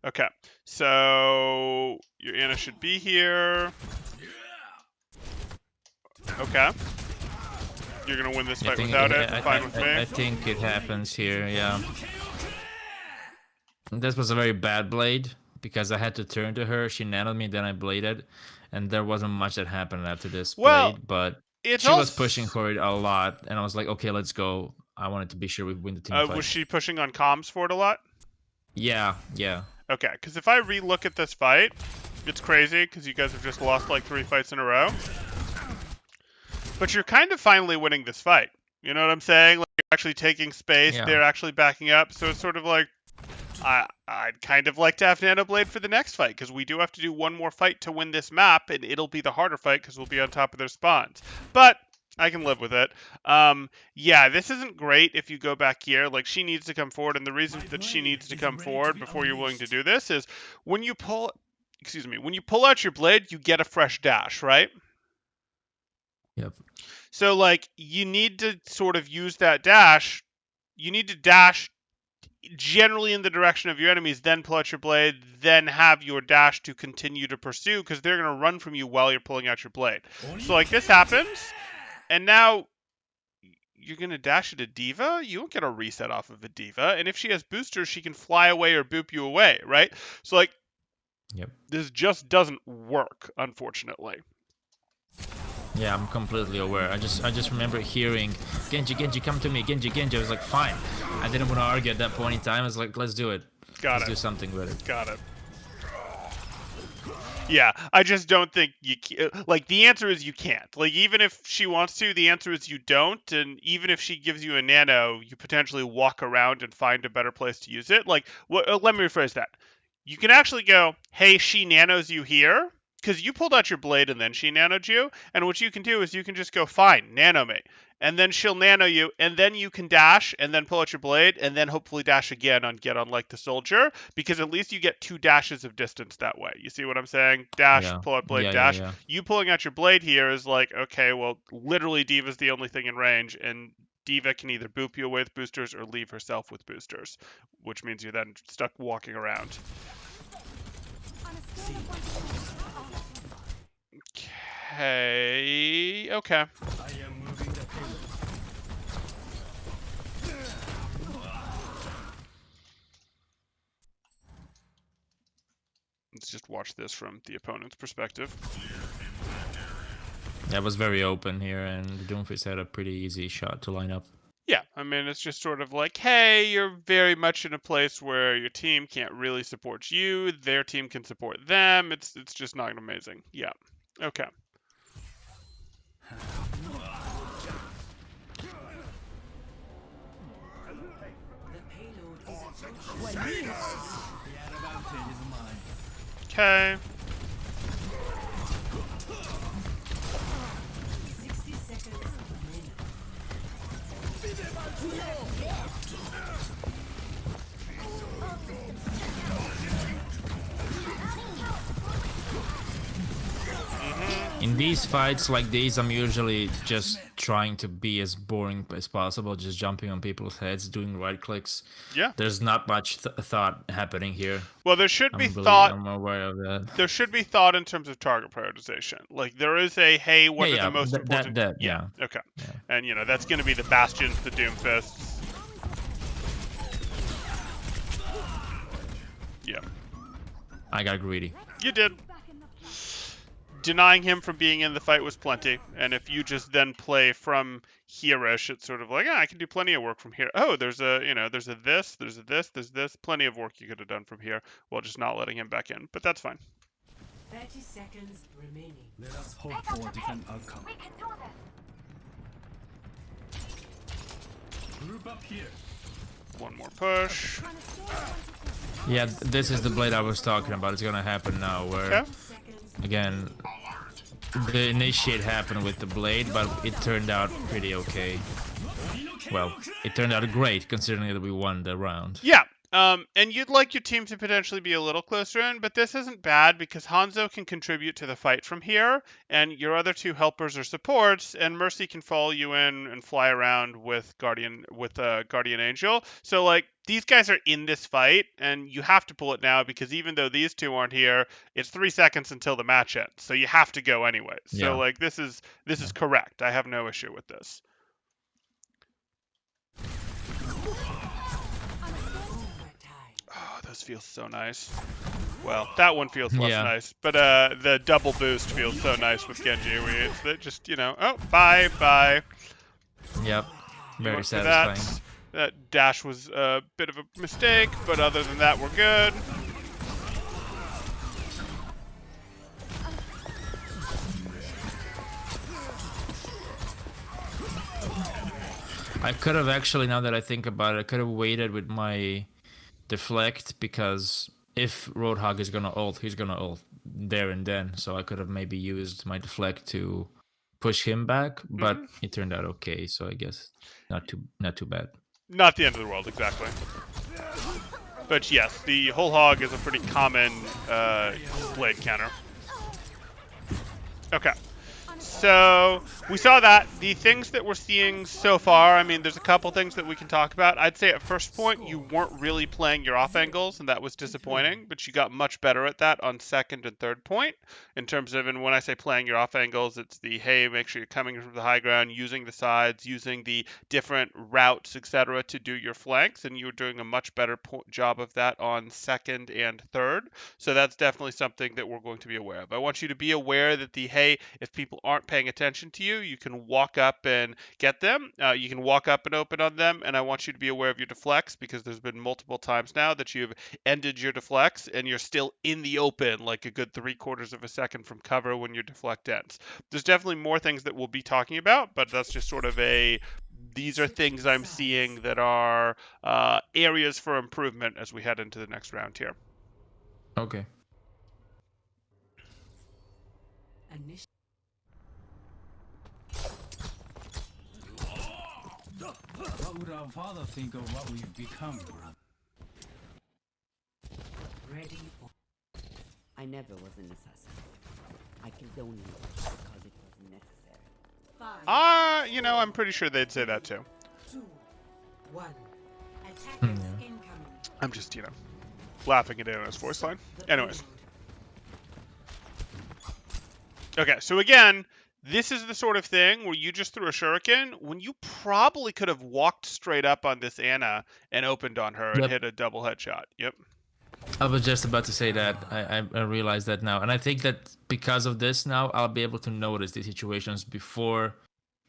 Okay. So your Anna should be here. Okay. You're gonna win this fight without it. Fine with me. I think it happens here. Yeah. This was a very bad blade because I had to turn to her. She nanoed me, then I bladed, and there wasn't much that happened after this Well, blade. But it's she was also pushing for it a lot, and I was like, okay, let's go. I wanted to be sure we win the team fight. was she pushing on comms for it a lot? Yeah. Okay, because if I re-look at this fight, it's crazy because you guys have just lost like 3 fights in a row. But you're kind of finally winning this fight. You know what I'm saying? Like you're actually taking space. Yeah. They're actually backing up. So it's sort of like I'd kind of like to have Nanoblade for the next fight because we do have to do one more fight to win this map, and it'll be the harder fight because we'll be on top of their spawns. But I can live with it. Yeah, this isn't great if you go back here. Like, she needs to come forward, and the reason that she needs to come forward before you're willing to do this is when you pull out your blade, you get a fresh dash, right? Yep. So, like, you need to sort of use that dash. You need to dash generally in the direction of your enemies, then pull out your blade, then have your dash to continue to pursue, because they're going to run from you while you're pulling out your blade. So, like, this happens, and now you're going to dash at a diva? You won't get a reset off of a diva, and if she has boosters, she can fly away or boop you away, right? So, like, Yep. this just doesn't work, unfortunately. Yeah, I'm completely aware. I just remember hearing Genji, come to me, Genji. I was like, fine. I didn't want to argue at that point in time. I was like, let's do it. Let's do something with it. Got it. Yeah, I just don't think you can. Like, the answer is you can't. Like, even if she wants to, the answer is you don't. And even if she gives you a nano, you potentially walk around and find a better place to use it. Like, let me rephrase that. You can actually go, hey, she nanos you here, because you pulled out your blade and then she nanoed you. And what you can do is you can just go, fine, nano me. And then she'll nano you, and then you can dash, and then pull out your blade, and then hopefully dash again on get on like the soldier, because at least you get 2 dashes of distance that way. You see what I'm saying? Dash, Yeah. pull out blade, Yeah, dash. yeah. You pulling out your blade here is like, okay, well, literally Diva's the only thing in range, and Diva can either boop you away with boosters or leave herself with boosters, which means you're then stuck walking around. Okay. Let's just watch this from the opponent's perspective. That was very open here, and the Doomfist had a pretty easy shot to line up. Yeah, I mean, it's just sort of like, hey, you're very much in a place where your team can't really support you, their team can support them. It's just not amazing. Yeah. Okay. Okay. 60 seconds remaining. In these fights like these, I'm usually just trying to be as boring as possible, just jumping on people's heads, doing right clicks. Yeah. There's not much thought happening here. Well, there should be I'm aware of that. There should be thought in terms of target prioritization. Like there is a hey, what are the most important? Yeah. Okay. Yeah. And you know that's going to be the bastions, the doomfists. Yeah. I got greedy. You did. Denying him from being in the fight was plenty, and if you just then play from here-ish, it's sort of like, I can do plenty of work from here. Oh, there's a, there's a this, there's a this, there's this, plenty of work you could have done from here, while just not letting him back in. But that's fine. 30 seconds remaining. Let us hope for a different outcome. Group up here. One more push. Yeah, this is the blade I was talking about. It's gonna happen now, where Okay. again the initiate happened with the blade, but it turned out pretty okay. Well, it turned out great considering that we won the round. Yeah. And you'd like your team to potentially be a little closer in, but this isn't bad because Hanzo can contribute to the fight from here, and your other two helpers are supports, and Mercy can follow you in and fly around with Guardian Angel. So like these guys are in this fight, and you have to pull it now because even though these two aren't here, it's 3 seconds until the match ends, so you have to go anyways. Yeah. So like this is correct. I have no issue with this. Oh, those feel so nice. Well, that one feels less Yeah. nice, but the double boost feels so nice with Genji. It's that just oh bye. Yep. Very Went for satisfying. That dash was a bit of a mistake, but other than that, we're good. I could have actually, now that I think about it, I could have waited with my deflect, because if Roadhog is gonna ult, he's gonna ult there and then. So I could have maybe used my deflect to push him back, but it turned out okay. So I guess not too bad. Not the end of the world, exactly. But yes, the whole hog is a pretty common blade counter. Okay. So we saw that. The things that we're seeing so far, I mean, there's a couple things that we can talk about. I'd say at first point, you weren't really playing your off angles, and that was disappointing, but you got much better at that on second and third point in terms of, and when I say playing your off angles, it's the, hey, make sure you're coming from the high ground, using the sides, using the different routes, etc., to do your flanks, and you were doing a much better job of that on second and third. So that's definitely something that we're going to be aware of. I want you to be aware that the, hey, if people aren't paying attention to you, you can walk up and get them. You can walk up and open on them, and I want you to be aware of your deflects, because there's been multiple times now that you've ended your deflects and you're still in the open like a good 3/4 of a second from cover when your deflect ends. There's definitely more things that we'll be talking about, but that's just sort of these are things I'm seeing that are areas for improvement as we head into the next round here. Okay. What would our father think of what we've become, brother? Ready for... I never was an assassin. I killed only because it was necessary. 5, I'm pretty sure they'd say that too. 2, 1. Attackers Yeah. incoming. I'm just, laughing at Anna's voice line. Anyways. Okay, so again, this is the sort of thing where you just threw a shuriken when you probably could have walked straight up on this Anna and opened on her and Yep. hit a double headshot. Yep. I was just about to say that. I realized that now. And I think that because of this now, I'll be able to notice these situations before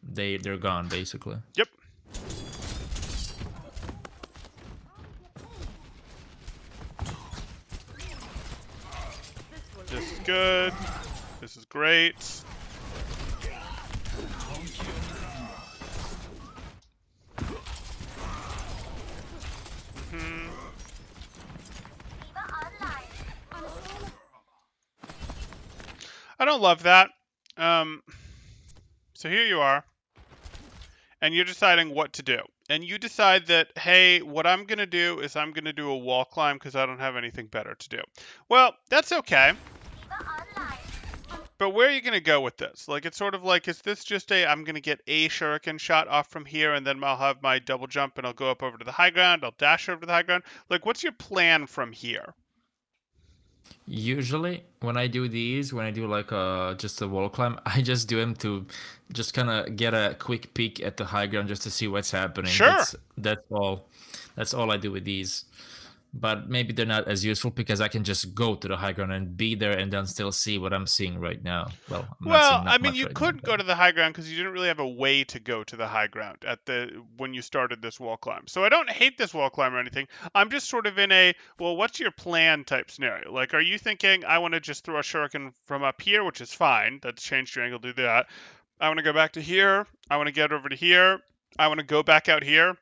they're gone, basically. Yep. This is good. This is great. I don't love that. Um, so here you are, and you're deciding what to do. And you decide that, hey, what I'm going to do is I'm going to do a wall climb because I don't have anything better to do. Well, that's okay. But where are you going to go with this? Like, it's sort of like, is this just I'm going to get a shuriken shot off from here, and then I'll have my double jump, and I'll go up over to the high ground, I'll dash over to the high ground? Like, what's your plan from here? Usually, when I do these, when I do like just a wall climb, I just do them to just kind of get a quick peek at the high ground just to see what's happening. Sure. That's all. That's all I do with these. But maybe they're not as useful because I can just go to the high ground and be there and then still see what I'm seeing right now. Well, I'm not Well, seeing I not mean, much you right now. could go to the high ground because you didn't really have a way to go to the high ground when you started this wall climb. So I don't hate this wall climb or anything. I'm just sort of in a, well, what's your plan type scenario? Like, are you thinking I want to just throw a shuriken from up here, which is fine. That's changed your angle to do that. I want to go back to here. I want to get over to here. I want to go back out here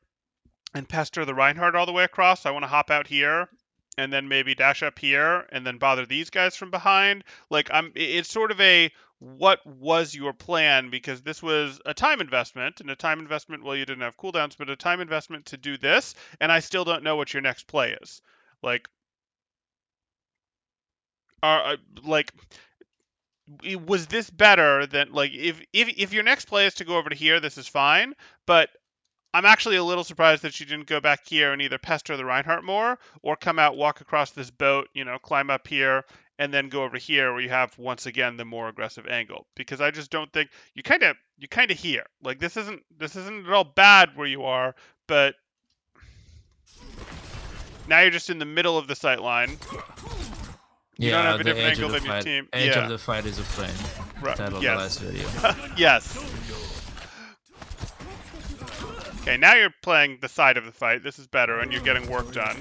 and pester the Reinhardt all the way across. I want to hop out here and then maybe dash up here and then bother these guys from behind. Like it's sort of a what was your plan, because this was a time investment, and a time investment, well, you didn't have cooldowns, but a time investment to do this, and I still don't know what your next play is. Like like was this better than, like, if your next play is to go over to here, this is fine, but I'm actually a little surprised that you didn't go back here and either pester the Reinhardt more or come out, walk across this boat, climb up here, and then go over here where you have once again the more aggressive angle. Because I just don't think you kind of here. Like this isn't at all bad where you are, but now you're just in the middle of the sight line. You don't have a different angle than your team. Edge of the fight is a friend. Right. Title of the last video. Yes. Okay, now you're playing the side of the fight. This is better, and you're getting work done.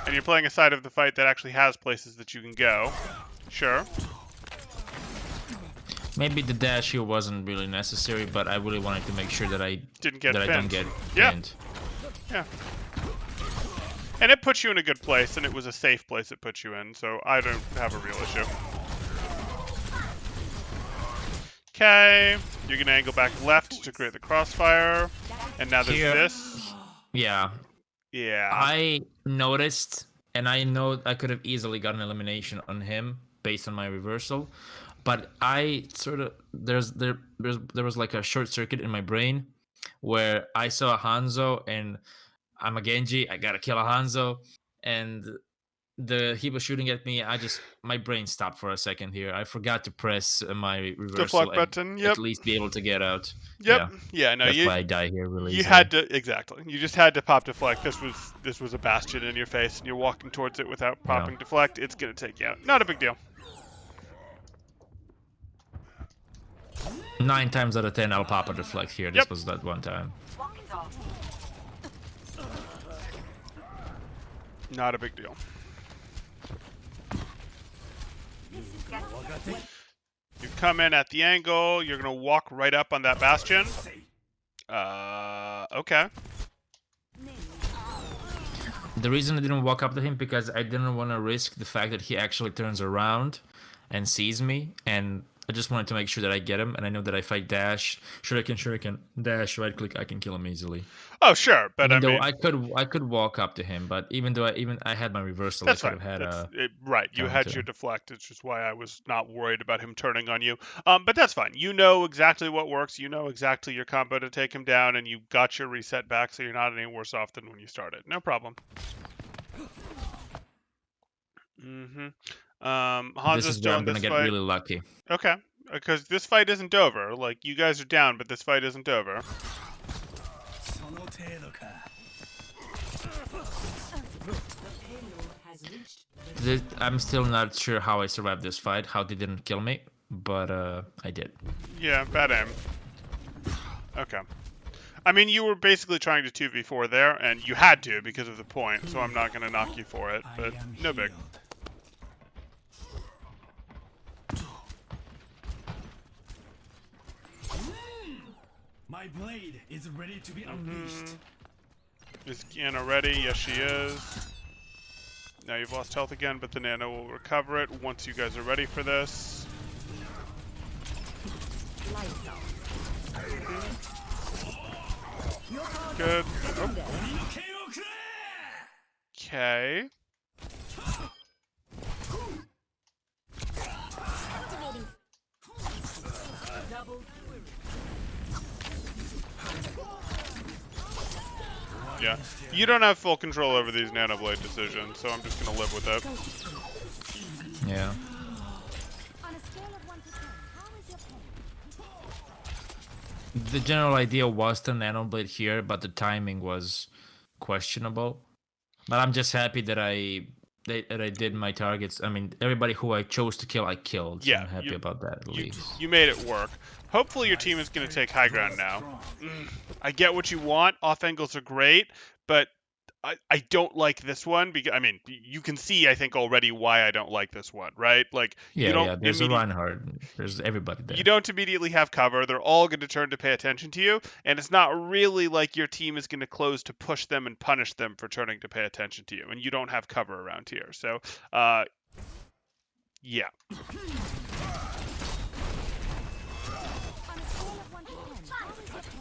And you're playing a side of the fight that actually has places that you can go. Sure. Maybe the dash here wasn't really necessary, but I really wanted to make sure that I don't get pinned. Yeah. And it puts you in a good place, and it was a safe place it put you in, so I don't have a real issue. Okay, you're gonna angle back left to create the crossfire, and now there's this. Yeah. Yeah. I noticed, and I know I could have easily gotten elimination on him based on my reversal, but I sort of there was like a short circuit in my brain where I saw a Hanzo and I'm a Genji. I gotta kill a Hanzo, and he was shooting at me. My brain stopped for a second here. I forgot to press my reversal Deflect button. Yep. At least be able to get out. Yep. Yeah. No. That's why I die here. Really. You had to exactly. You just had to pop deflect. This was a bastion in your face, and you're walking towards it without popping deflect. It's gonna take you out. Not a big deal. 9 times out of 10, I'll pop a deflect here. This was that one time. Not a big deal. You come in at the angle. You're gonna walk right up on that bastion. Okay. The reason I didn't walk up to him because I didn't want to risk the fact that he actually turns around and sees me, and I just wanted to make sure that I get him, and I know that if I dash, shuriken, dash, right click, I can kill him easily. Oh sure, but even I though I could walk up to him, but even though I had my reversal, that's I could fine. have had right. You had your deflect. It's just why I was not worried about him turning on you. But that's fine. You know exactly what works. You know exactly your combo to take him down, and you got your reset back, so you're not any worse off than when you started. No problem. Hanzo's this is still where I'm in gonna this get fight. really lucky. Okay, because this fight isn't over. Like, you guys are down, but this fight isn't over. I'm still not sure how I survived this fight, how they didn't kill me, but I did. Yeah, bad aim. Okay. I mean, you were basically trying to 2v4 there, and you had to because of the point, so I'm not going to knock you for it, but no big. My blade is ready to be unleashed. Is Kiana ready? Yes, she is. Now you've lost health again, but the Nano will recover it once you guys are ready for this. Good. Oh. Okay. Yeah, you don't have full control over these Nanoblade decisions, so I'm just gonna live with it. Yeah. On a scale of 1 to 10, how is your pain? The general idea was to Nanoblade here, but the timing was questionable. But I'm just happy that I did my targets. I mean, everybody who I chose to kill, I killed. So Yeah, I'm happy about that at least. You made it work. Hopefully your team is going to take high ground now. I get what you want. Off angles are great, but I don't like this one because I mean you can see I think already why I don't like this one, right? Like you Yeah, don't yeah. There's a Reinhardt. There's everybody there. you don't immediately have cover. They're all going to turn to pay attention to you, and it's not really like your team is going to close to push them and punish them for turning to pay attention to you, and you don't have cover around here. So, yeah. On a scale of 1 to 10, how is your pain?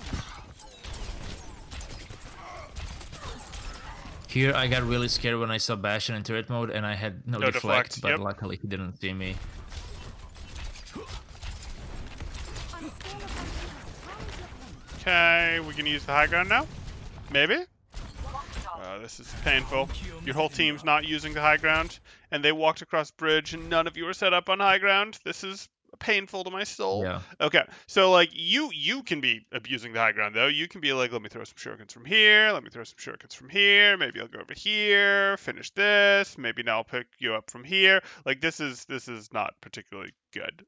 Here, I got really scared when I saw Bastion in turret mode, and I had no deflect, but yep. luckily he didn't see me. On a scale of 1 to 10, how is your pain? Okay, we can use the high ground now? Maybe? This is painful. Your whole team's not using the high ground, and they walked across bridge, and none of you are set up on high ground. This is painful to my soul. Yeah. Okay, so like you can be abusing the high ground though. You can be like, let me throw some shurikens from here. Let me throw some shurikens from here. Maybe I'll go over here. Finish this. Maybe now I'll pick you up from here. Like this is not particularly good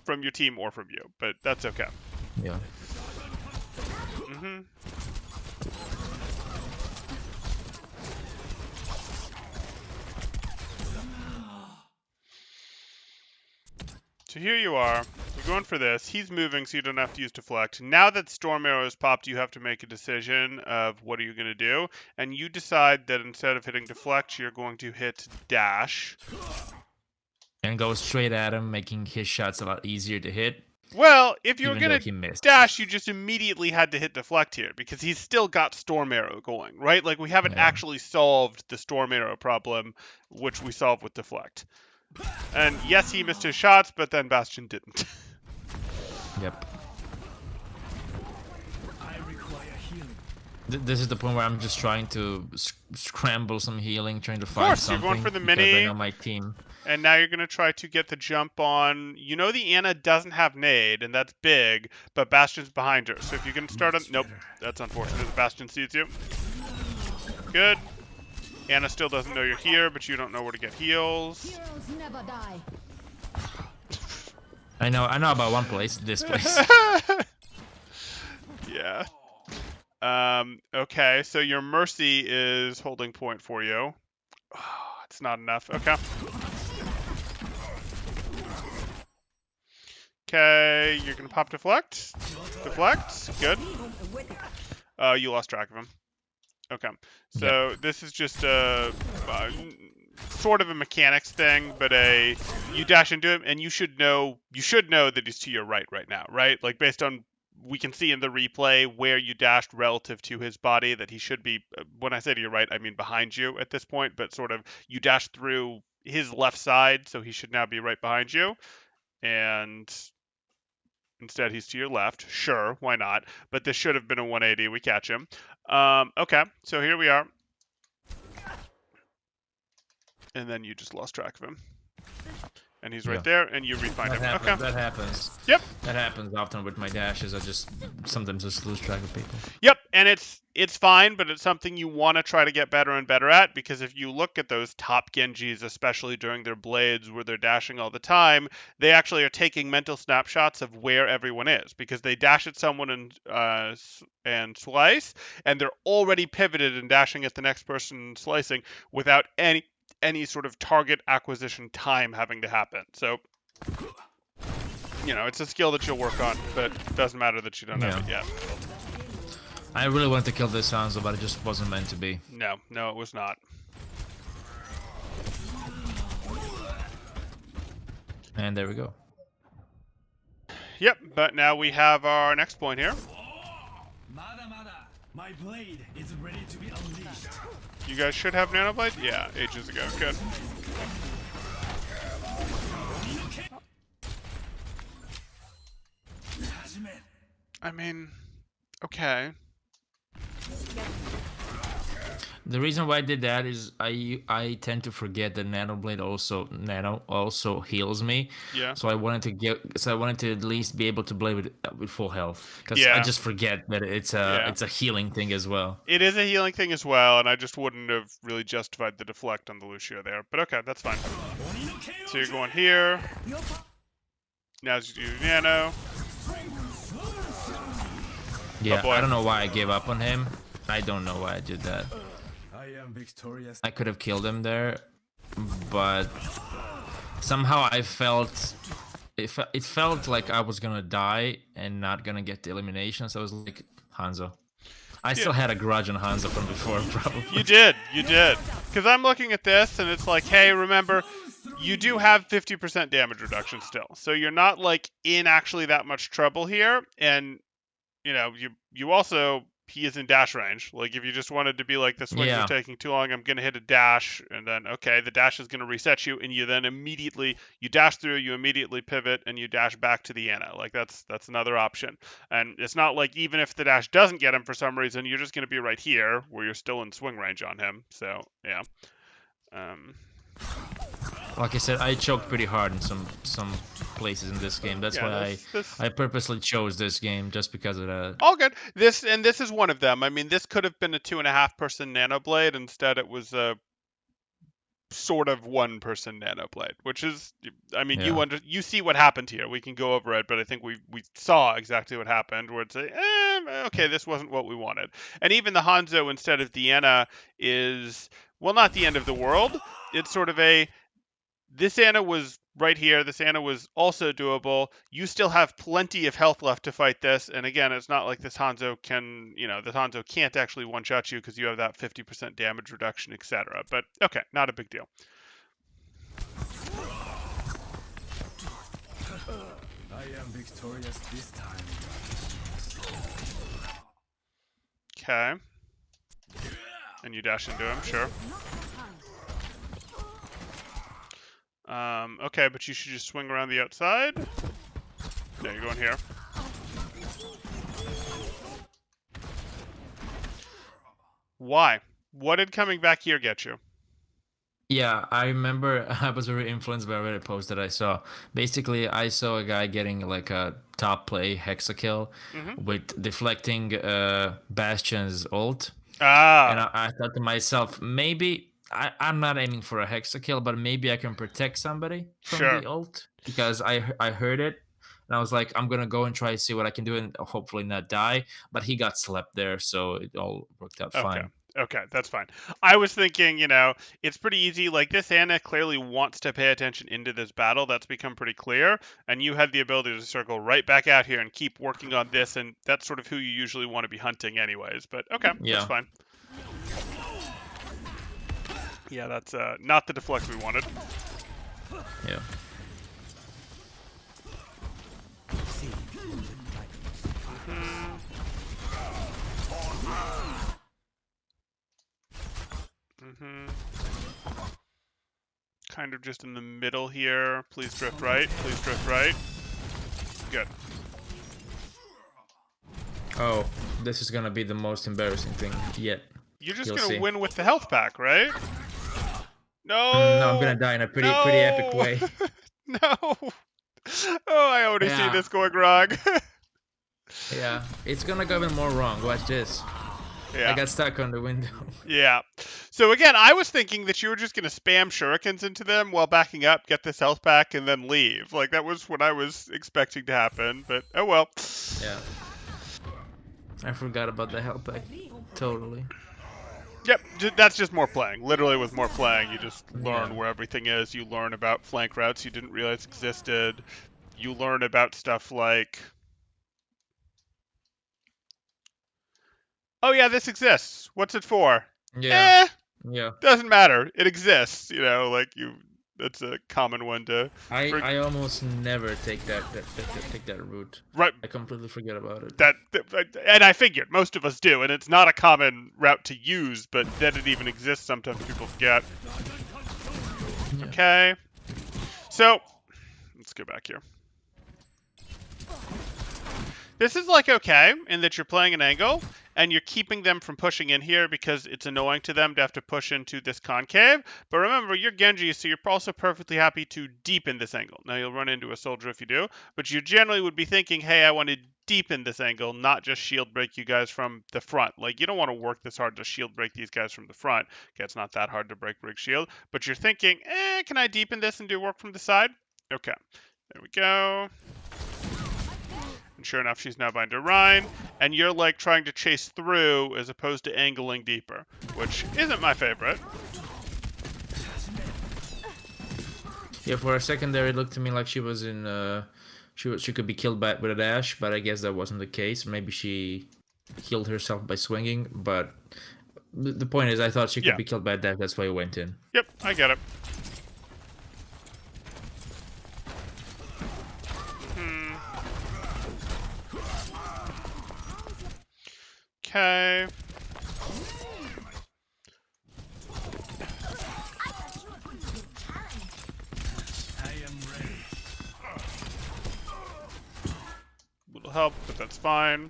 from your team or from you, but that's okay. Yeah. Mm-hmm. So here you are. You're going for this. He's moving, so you don't have to use deflect. Now that Storm Arrow is popped, you have to make a decision of what are you going to do. And you decide that instead of hitting deflect, you're going to hit dash. And go straight at him, making his shots a lot easier to hit. Well, if you were Even going though he to missed. dash, you just immediately had to hit deflect here because he's still got Storm Arrow going, right? Like we haven't Yeah. actually solved the Storm Arrow problem, which we solved with deflect. And yes, he missed his shots, but then Bastion didn't. Yep. I require healing. This is the point where I'm just trying to scramble some healing, trying to Of find course, something. you're going for the because mini. I know my team. And now you're going to try to get the jump on. You know the Anna doesn't have nade, and that's big, but Bastion's behind her. So if you can start on... Nope, that's unfortunate. Bastion sees you. Good. Anna still doesn't know you're here, but you don't know where to get heals. Heroes never die. I know about one place, this place. Yeah. Okay, so your Mercy is holding point for you. Oh, it's not enough. Okay. Okay, you're gonna pop deflect. Deflect. Good. You lost track of him. Okay. So this is just a sort of a mechanics thing, but you dash into him, and you should know that he's to your right now, right? Like based on we can see in the replay where you dashed relative to his body that he should be. When I say to your right, I mean behind you at this point, but sort of you dashed through his left side, so he should now be right behind you, and instead he's to your left. Sure, why not? But this should have been a 180. We catch him. Okay, so here we are. And then you just lost track of him. And he's right there, and you refine him. Okay. That happens. Yep. That happens often with my dashes. I sometimes just lose track of people. Yep, and it's fine, but it's something you want to try to get better and better at, because if you look at those top Genjis, especially during their blades where they're dashing all the time, they actually are taking mental snapshots of where everyone is, because they dash at someone and slice, and they're already pivoted and dashing at the next person and slicing without any sort of target acquisition time having to happen. So, you know, it's a skill that you'll work on, but it doesn't matter that you don't have it yet. I really wanted to kill this Hanzo, but it just wasn't meant to be. No, it was not. And there we go. Yep, but now we have our next point here. Mada Mada, my blade is ready to be unleashed. You guys should have Nanoblade? Yeah, ages ago. Good. I mean, okay. The reason why I did that is I tend to forget that Nanoblade also heals me. Yeah. So I wanted to at least be able to play with full health, because I Yeah. just forget that it's Yeah. a healing thing as well. It is a healing thing as well, and I just wouldn't have really justified the deflect on the Lucio there. But okay, that's fine. So you're going here. Now you do Nano. Yeah, boy. I don't know why I gave up on him. I don't know why I did that. I am victorious. I could have killed him there, but somehow I felt it felt like I was gonna die and not gonna get the elimination. So I was like, Hanzo. I still had a grudge on Hanzo from before, probably. You did. Because I'm looking at this, and it's like, hey, remember, you do have 50% damage reduction still. So you're not, like, in actually that much trouble here. And, you know, you also, he is in dash range. Like, if you just wanted to be like, the swings are taking too long, I'm going to hit a dash, and then, okay, the dash is going to reset you, and you then immediately, you dash through, you immediately pivot, and you dash back to the Ana. Like, that's another option. And it's not like, even if the dash doesn't get him for some reason, you're just going to be right here, where you're still in swing range on him. So, yeah. Like I said, I choked pretty hard in some places in this game. That's why I purposely chose this game, just because of that. All good. This is one of them. I mean, this could have been a 2.5-person Nanoblade. Instead, it was a sort of 1-person Nanoblade, which is, I mean, you see what happened here. We can go over it, but I think we saw exactly what happened. Where it's like, okay, this wasn't what we wanted. And even the Hanzo instead of the Ana is, well, not the end of the world. It's sort of a, this Ana was right here. This Ana was also doable. You still have plenty of health left to fight this. And again, it's not like this Hanzo can, this Hanzo can't actually one-shot you because you have that 50% damage reduction, etc. But okay, not a big deal. I am victorious this time. Okay. And you dash into him, sure. Okay, but you should just swing around the outside. No, you're going here. Why? What did coming back here get you? Yeah, I remember I was very influenced by a Reddit post that I saw. Basically, I saw a guy getting like a top play hexakill with deflecting Bastion's ult. And I thought to myself, maybe I'm not aiming for a hexakill, but maybe I can protect somebody from the ult, because I heard it, and I was like, I'm gonna go and try to see what I can do and hopefully not die. But he got slept there, so it all worked out fine. Okay, that's fine. I was thinking, it's pretty easy. Like, this Ana clearly wants to pay attention into this battle. That's become pretty clear. And you had the ability to circle right back out here and keep working on this. And that's sort of who you usually want to be hunting anyways. But okay, that's fine. Yeah, that's not the deflect we wanted. Yeah. Kind of just in the middle here. Please drift right. Please drift right. Good. Oh, this is gonna be the most embarrassing thing yet. You're just gonna win with the health pack, right? No. No, I'm gonna die in a pretty epic way. No. Oh, I already see this going wrong. Yeah, it's gonna go even more wrong. Watch this. Yeah. I got stuck on the window. Yeah. So again, I was thinking that you were just gonna spam shurikens into them while backing up, get this health pack, and then leave. Like, that was what I was expecting to happen. But oh well. Yeah. I forgot about the health pack. Totally. Yep, that's just more playing. Literally, with more playing, you just learn where everything is. You learn about flank routes you didn't realize existed. You learn about stuff like, oh yeah, this exists. What's it for? Yeah. Yeah. Doesn't matter. It exists. Like, That's a common one to. I almost never take that route. Right. I completely forget about it. And I figured most of us do, and it's not a common route to use, but that it even exists, sometimes people forget. Yeah. Okay. So, let's go back here. This is like okay in that you're playing an angle and you're keeping them from pushing in here because it's annoying to them to have to push into this concave. But remember, you're Genji, so you're also perfectly happy to deepen this angle. Now, you'll run into a soldier if you do, but you generally would be thinking, hey, I want to deepen this angle, not just shield break you guys from the front. Like, you don't want to work this hard to shield break these guys from the front. Okay, it's not that hard to break rig shield, but you're thinking, can I deepen this and do work from the side? Okay, there we go. And sure enough, she's now bind to Rhine, and you're like trying to chase through as opposed to angling deeper, which isn't my favorite. Yeah, for a second there, it looked to me like she was in. She could be killed with a dash, but I guess that wasn't the case. Maybe she healed herself by swinging, but the point is, I thought she could be killed by a dash. That's why I went in. Yep, I get it. Okay. I am ready. Little help, but that's fine.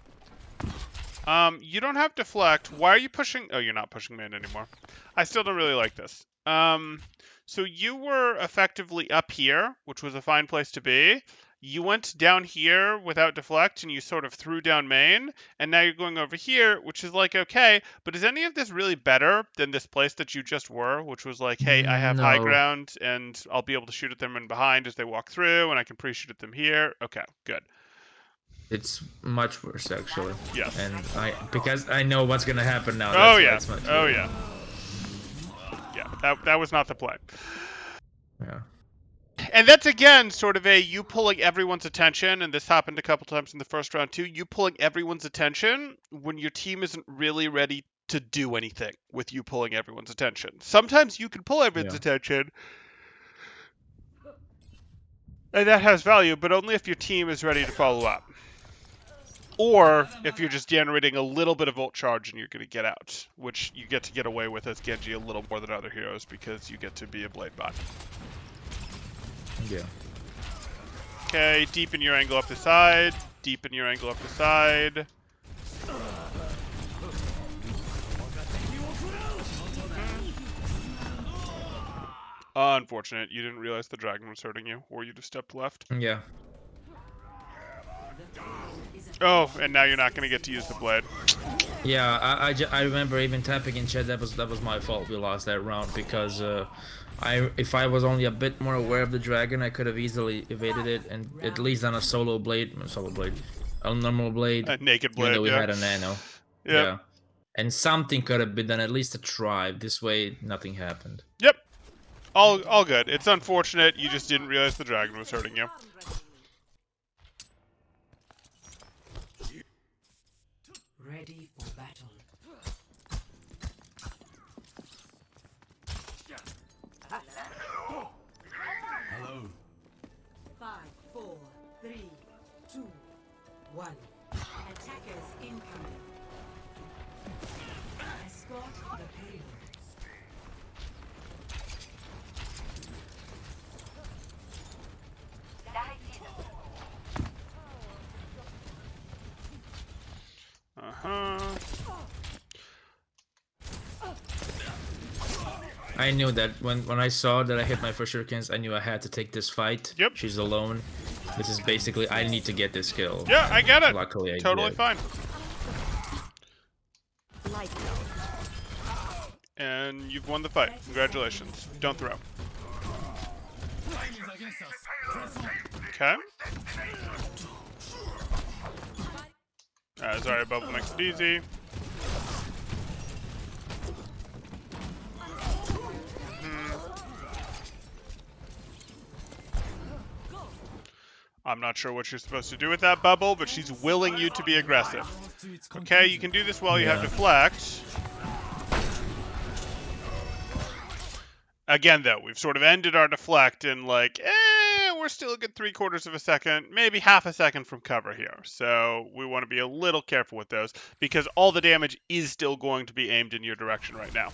You don't have deflect. Why are you pushing? Oh, you're not pushing man anymore. I still don't really like this. So you were effectively up here, which was a fine place to be. You went down here without deflect, and you sort of threw down main, and now you're going over here, which is like, okay, but is any of this really better than this place that you just were, which was like, hey, I have high No. ground, and I'll be able to shoot at them in behind as they walk through, and I can pre-shoot at them here. Okay, good. It's much worse actually. Yes. And because I know what's gonna happen now. Oh, That's yeah. why it's much Oh, worse. yeah. Yeah, that was not the play. Yeah. And that's, again, sort of you pulling everyone's attention, and this happened a couple times in the first round, too. You pulling everyone's attention when your team isn't really ready to do anything with you pulling everyone's attention. Sometimes you can pull everyone's attention, and that has value, but only if your team is ready to follow up. Or if you're just generating a little bit of ult charge and you're going to get out, which you get to get away with as Genji a little more than other heroes because you get to be a blade bot. Yeah. Okay, deepen your angle up the side. Deepen your angle up the side. Unfortunate. You didn't realize the dragon was hurting you, or you just stepped left. Yeah. Oh, and now you're not going to get to use the blade. Yeah, I remember even tapping in chat. That was my fault. We lost that round because if I was only a bit more aware of the dragon, I could have easily evaded it and at least on a a normal blade, A naked blade. even though we yeah. had a nano. Yep. Yeah, and something could have been done, at least a try. This way, nothing happened. Yep. All good. It's unfortunate. You just didn't realize the dragon was hurting you. Ready for battle. Hello. 5, 4, 3, 2, 1. Attackers incoming. Escort the payload. Uh-huh. I knew that when I saw that I hit my first shurikens, I knew I had to take this fight. Yep. She's alone. This is basically, I need to get this kill. Yeah, I get it. Luckily, I Totally did. fine. Light. And you've won the fight. Congratulations. Don't throw. Dragons against us. Press on. Okay. Sorry, bubble makes it easy. I'm not sure what you're supposed to do with that bubble, but she's willing you to be aggressive. To its Okay, you can do this while you have Yeah. deflect. Again, though, we've sort of ended our deflect and like, we're still a good 3/4 of a second, maybe half a second from cover here. So we want to be a little careful with those because all the damage is still going to be aimed in your direction right now.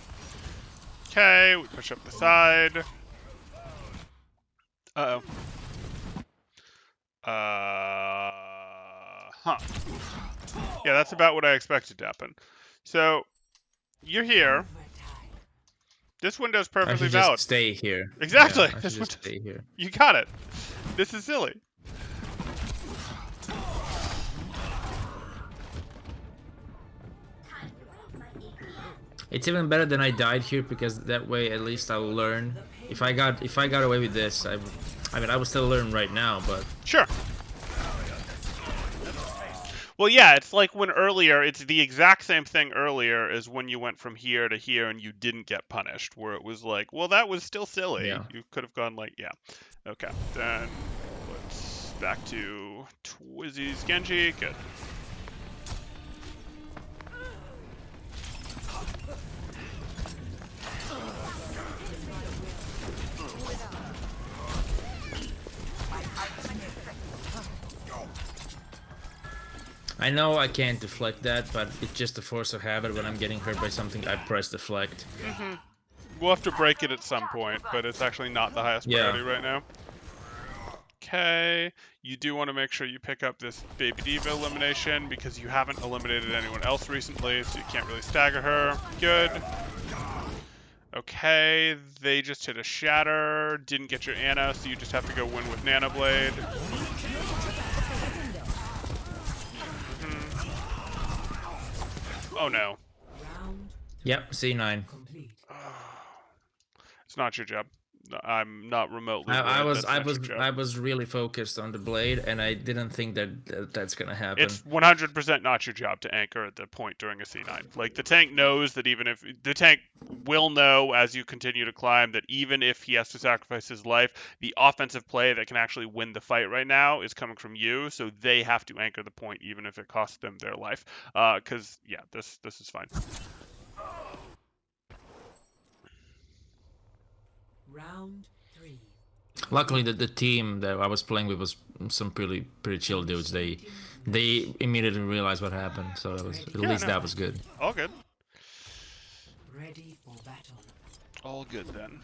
Okay, we push up the side. Uh-oh. Huh. Yeah, that's about what I expected to happen. So, you're here. Overtime. This window's I perfectly should valid. just stay here. Exactly. Yeah, I This should just window- stay here. You got it. This is silly. It's even better than I died here because that way at least I'll learn. If I got away with this, I mean I would still learn right now, but Sure. Well, yeah, it's like when earlier, it's the exact same thing earlier as when you went from here to here and you didn't get punished, where it was like, well, that was still silly. Yeah. You could have gone like, yeah. Okay, then let's back to Twizzy's Genji. Good. I know I can't deflect that, but it's just a force of habit. When I'm getting hurt by something, I press deflect. We'll have to break it at some point, but it's actually not the highest Yeah. priority right now. Okay, you do want to make sure you pick up this Baby Diva elimination because you haven't eliminated anyone else recently, so you can't really stagger her. Good. Okay, they just hit a Shatter, didn't get your Ana, so you just have to go win with Nano Blade. Oh no. Round Yep, C9. complete. It's not your job. I'm not remotely I worried was that's not your job. I was really focused on the blade, and I didn't think that's gonna happen. It's 100% not your job to anchor at the point during a C9. Like, the tank knows that even if... The tank will know as you continue to climb that even if he has to sacrifice his life, the offensive play that can actually win the fight right now is coming from you, so they have to anchor the point even if it costs them their life. Because, yeah, this is fine. Round 3. Luckily, the team that I was playing with was some pretty chill dudes. They immediately realized what happened, so that was, at Yeah, least no. that was good. All good. Ready for battle. All good then.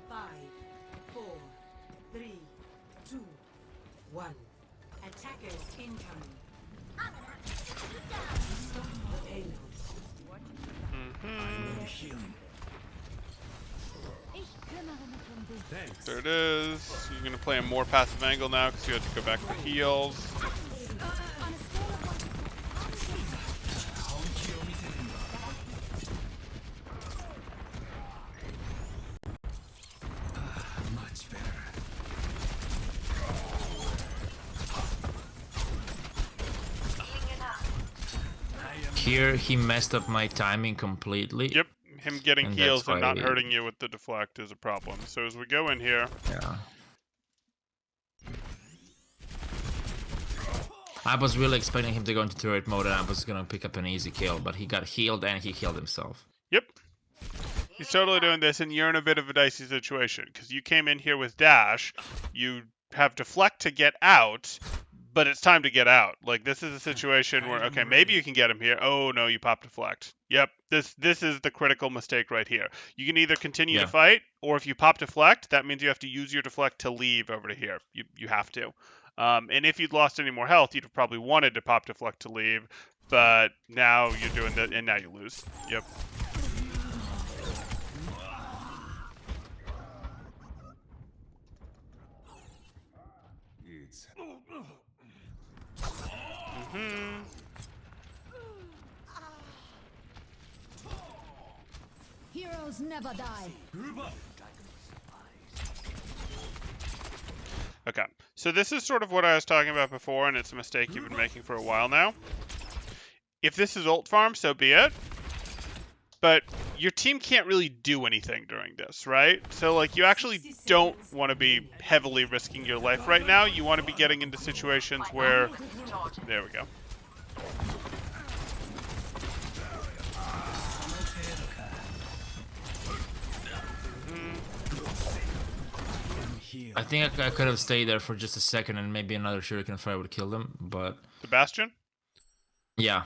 5, 4, 3, 2, 1. Attackers incoming. Stop the payload. Healing. Thanks. There it is. You're going to play a more passive angle now because you had to go back for heals. Much better. Here he messed up my timing completely. Yep, him getting And heals that's and not why- hurting you with the deflect is a problem. So as we go in here, Yeah. I was really expecting him to go into turret mode and I was gonna pick up an easy kill, but he got healed and he healed himself. yep, he's totally doing this, and you're in a bit of a dicey situation because you came in here with dash, you have deflect to get out, but it's time to get out. Like, this is a situation where, okay, maybe you can get him here. Oh no, you pop deflect. Yep, this is the critical mistake right here. You can either continue to Yeah. fight, or if you pop deflect, that means you have to use your deflect to leave over to here. You have to. And if you'd lost any more health, you'd have probably wanted to pop deflect to leave, but now you're doing that, and now you lose. Yep. It's Heroes never die. group up. Okay, so this is sort of what I was talking about before, and it's a mistake you've been making for a while now. If this is ult farm, so be it. But your team can't really do anything during this, right? So, like, you actually don't want to be heavily risking your life right now. You want to be getting into situations where... There we go. I think I could have stayed there for just a second and maybe another shuriken fire would kill them, but The Bastion? yeah,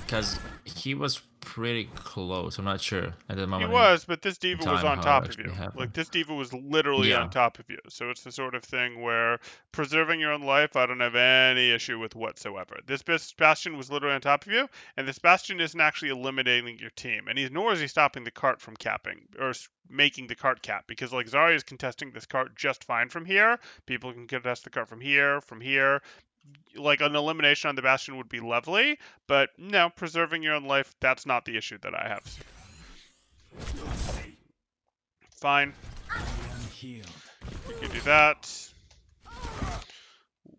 because he was pretty close. I'm not sure at the He moment was, but this diva was time on how it top of you. actually Like, happened. this diva was literally on Yeah, top of you. So it's the sort of thing where preserving your own life, I don't have any issue with whatsoever. This Bastion was literally on top of you, and this Bastion isn't actually eliminating your team. And nor is he stopping the cart from capping, or making the cart cap, because, like, Zarya is contesting this cart just fine from here. People can contest the cart from here, like an elimination on the Bastion would be lovely, but no, preserving your own life, that's not the issue that I have. Fine. You can do that.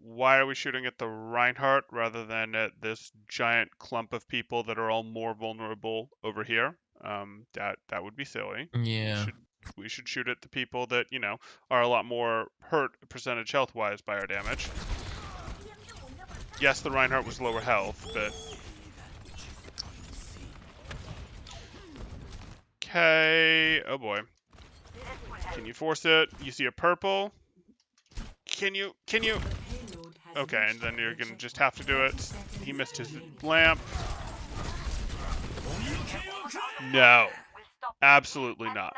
Why are we shooting at the Reinhardt rather than at this giant clump of people that are all more vulnerable over here? That would be silly. yeah. We should shoot at the people that, you know, are a lot more hurt percentage health wise by our damage. Yes, the Reinhardt was lower health, but okay. Oh boy. Can you force it? You see a purple? Can you? Okay, and then you're gonna just have to do it. He missed his lamp. No. Absolutely not.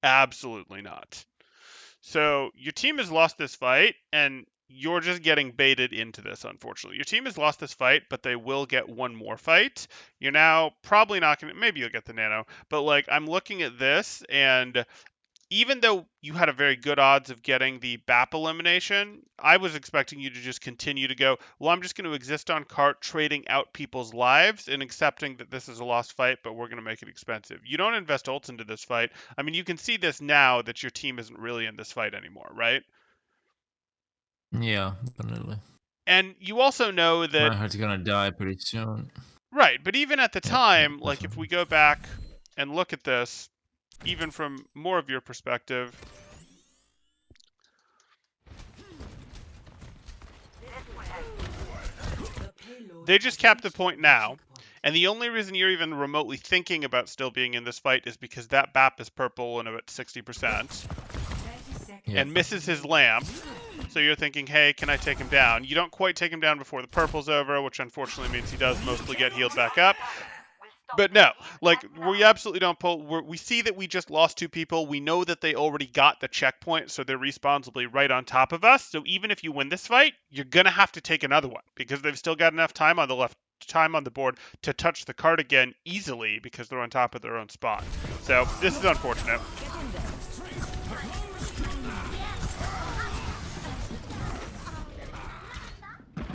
Absolutely not. So your team has lost this fight, and you're just getting baited into this, unfortunately. Your team has lost this fight, but they will get one more fight. You're now probably not going to, maybe you'll get the nano, but like I'm looking at this, and even though you had a very good odds of getting the BAP elimination, I was expecting you to just continue to go, well, I'm just going to exist on cart, trading out people's lives and accepting that this is a lost fight, but we're going to make it expensive. You don't invest ults into this fight. I mean, you can see this now that your team isn't really in this fight anymore, right? Yeah, definitely. And you also know that, Reinhardt's gonna die pretty soon. right, but even at the Yeah, time, like if definitely. we go back and look at this, even from more of your perspective, they just capped the point now, and the only reason you're even remotely thinking about still being in this fight is because that BAP is purple and about 60%, Yeah. and misses his lamp, so you're thinking, hey, can I take him down? You don't quite take him down before the purple's over, which unfortunately means he does mostly get healed back up. But no, like, we absolutely don't pull. We see that we just lost two people. We know that they already got the checkpoint, so their respawns will be right on top of us. So even if you win this fight, you're going to have to take another one because they've still got enough time on the board to touch the card again easily because they're on top of their own spot. So this is unfortunate.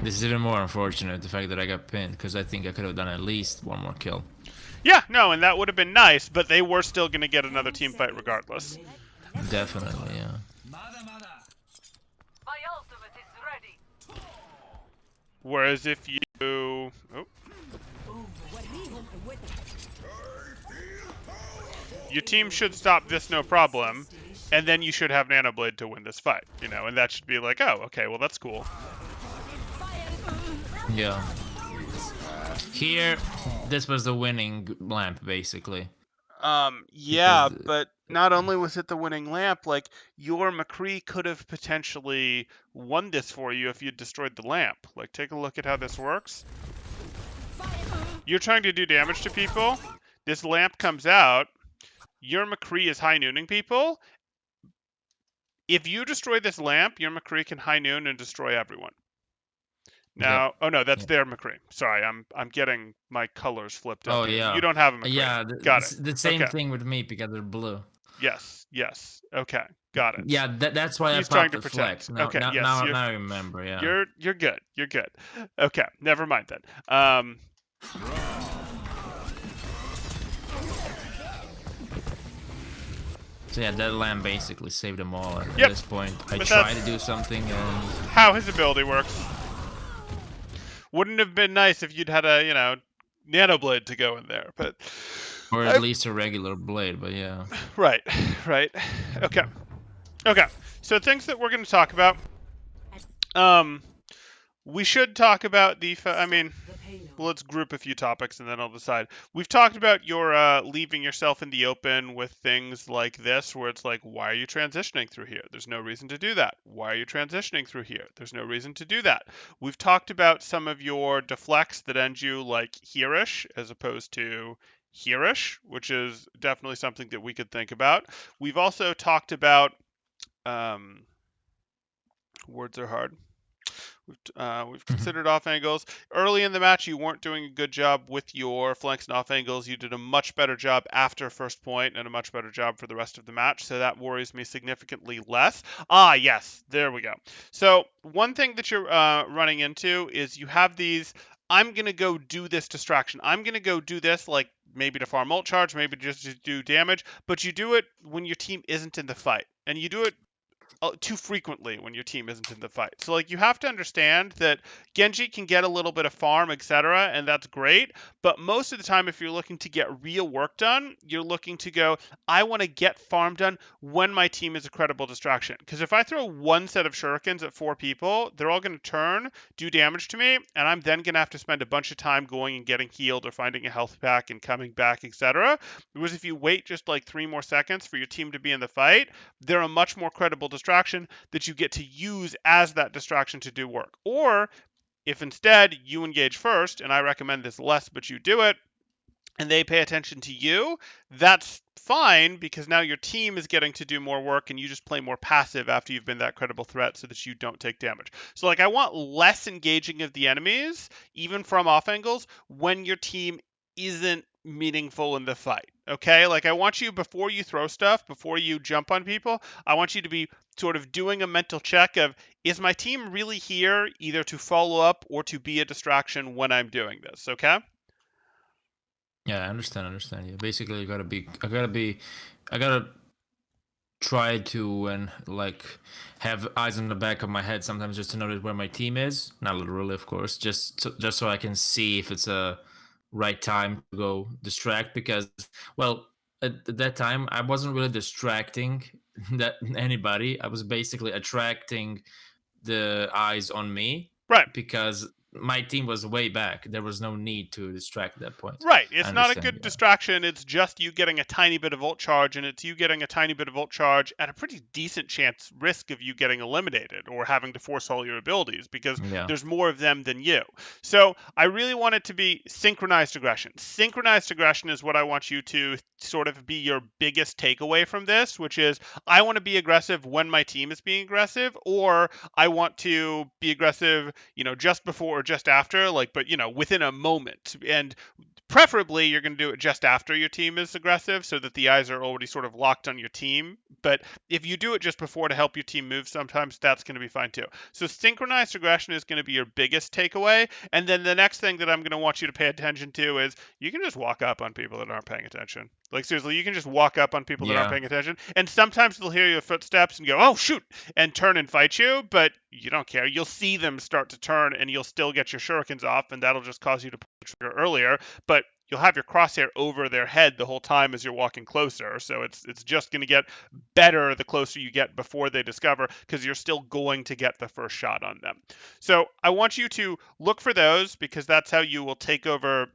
This is even more unfortunate, the fact that I got pinned, because I think I could have done at least one more kill. Yeah, no, and that would have been nice, but they were still going to get another team fight regardless. Definitely, yeah. My ultimate is ready. Whereas if you... Oh. Your team should stop this no problem, and then you should have Nanoblade to win this fight, you know, and that should be like, oh, okay, well, that's cool. Yeah. Here, this was the winning lamp, basically. Yeah, Because but not only was it the winning lamp, like, your McCree could have potentially won this for you if you'd destroyed the lamp. Like, take a look at how this works. You're trying to do damage to people. This lamp comes out. Your McCree is high nooning people. If you destroy this lamp, your McCree can high noon and destroy everyone. Now, Yep. oh no, that's Yep. their McCree. Sorry, I'm getting my colors flipped up Oh, here. yeah. You don't have a McCree. Yeah, Got it. the same Okay. thing with me because they're blue. Yes. Okay. Got it. Yeah, that's why He's I trying popped to the protect. flex. Now, Okay, now, yes, now, now I remember, yeah. You're good. You're good. Okay, never mind then. So yeah, that lamp basically saved them all at Yep. this point. I But tried that's- to do something and... How his ability works. Wouldn't have been nice if you'd had a, you know, Nanoblade to go in there, but... Or at least a regular blade, but yeah. Right. Okay. So things that we're going to talk about. We should talk about I Stop mean, the payload. well, let's group a few topics and then I'll decide. We've talked about your leaving yourself in the open with things like this, where it's like, why are you transitioning through here? There's no reason to do that. Why are you transitioning through here? There's no reason to do that. We've talked about some of your deflects that end you like hereish as opposed to hereish, which is definitely something that we could think about. We've also talked about words are hard. We've considered off angles. Early in the match, you weren't doing a good job with your flanks and off angles. You did a much better job after first point and a much better job for the rest of the match. So that worries me significantly less. Ah, yes, there we go. So one thing that you're running into is you have these. I'm gonna go do this distraction. I'm gonna go do this like maybe to farm ult charge, maybe just to do damage, but you do it when your team isn't in the fight, and you do it too frequently when your team isn't in the fight. So like you have to understand that Genji can get a little bit of farm, etc., and that's great. But most of the time, if you're looking to get real work done, you're looking to go, I want to get farm done when my team is a credible distraction. Because if I throw one set of shurikens at 4 people, they're all going to turn, do damage to me, and I'm then going to have to spend a bunch of time going and getting healed or finding a health pack and coming back, etc. Whereas if you wait just like 3 more seconds for your team to be in the fight, they're a much more credible distraction that you get to use as that distraction to do work. Or if instead you engage first, and I recommend this less, but you do it, and they pay attention to you, that's fine because now your team is getting to do more work and you just play more passive after you've been that credible threat so that you don't take damage. So like I want less engaging of the enemies, even from off angles, when your team isn't meaningful in the fight. Okay? Like I want you before you throw stuff, before you jump on people, I want you to be sort of doing a mental check of, is my team really here either to follow up or to be a distraction when I'm doing this, okay? Yeah, I understand. Yeah, basically, I gotta try to and like have eyes on the back of my head sometimes just to notice where my team is. Not literally, of course, just so I can see if it's a right time to go distract. Because, well, at that time I wasn't really distracting that anybody. I was basically attracting the eyes on me Right. because my team was way back. There was no need to distract at that point. Right. I It's not a understand. good Yeah. distraction. It's just you getting a tiny bit of ult charge, and it's you getting a tiny bit of ult charge at a pretty decent chance risk of you getting eliminated or having to force all your abilities because Yeah. there's more of them than you. So I really want it to be synchronized aggression. Synchronized aggression is what I want you to sort of be your biggest takeaway from this, which is I want to be aggressive when my team is being aggressive, or I want to be aggressive, just before or just after, like, but within a moment. And preferably you're going to do it just after your team is aggressive so that the eyes are already sort of locked on your team. But if you do it just before to help your team move, sometimes that's going to be fine too. So synchronized aggression is going to be your biggest takeaway. And then the next thing that I'm going to want you to pay attention to is you can just walk up on people that aren't paying attention. Like seriously, you can just walk up on people that aren't Yeah. paying attention. And sometimes they'll hear your footsteps and go, oh shoot, and turn and fight you, but you don't care. You'll see them start to turn and you'll still get your shurikens off, and that'll just cause you to pull the trigger earlier. But you'll have your crosshair over their head the whole time as you're walking closer. So it's just going to get better the closer you get before they discover, because you're still going to get the first shot on them. So I want you to look for those because that's how you will take over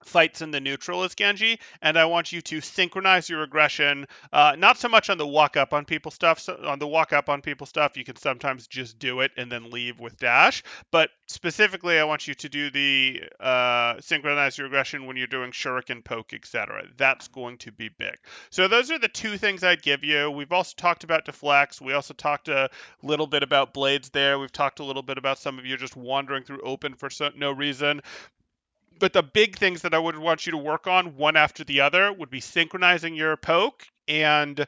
fights in the neutral as Genji, and I want you to synchronize your aggression. Not so much on the walk up on people stuff. So on the walk up on people stuff, you can sometimes just do it and then leave with dash. But specifically, I want you to do the synchronize your aggression when you're doing shuriken, poke, etc. That's going to be big. So those are the two things I'd give you. We've also talked about deflects. We also talked a little bit about blades there. We've talked a little bit about some of you just wandering through open for no reason. But the big things that I would want you to work on one after the other would be synchronizing your poke and hey,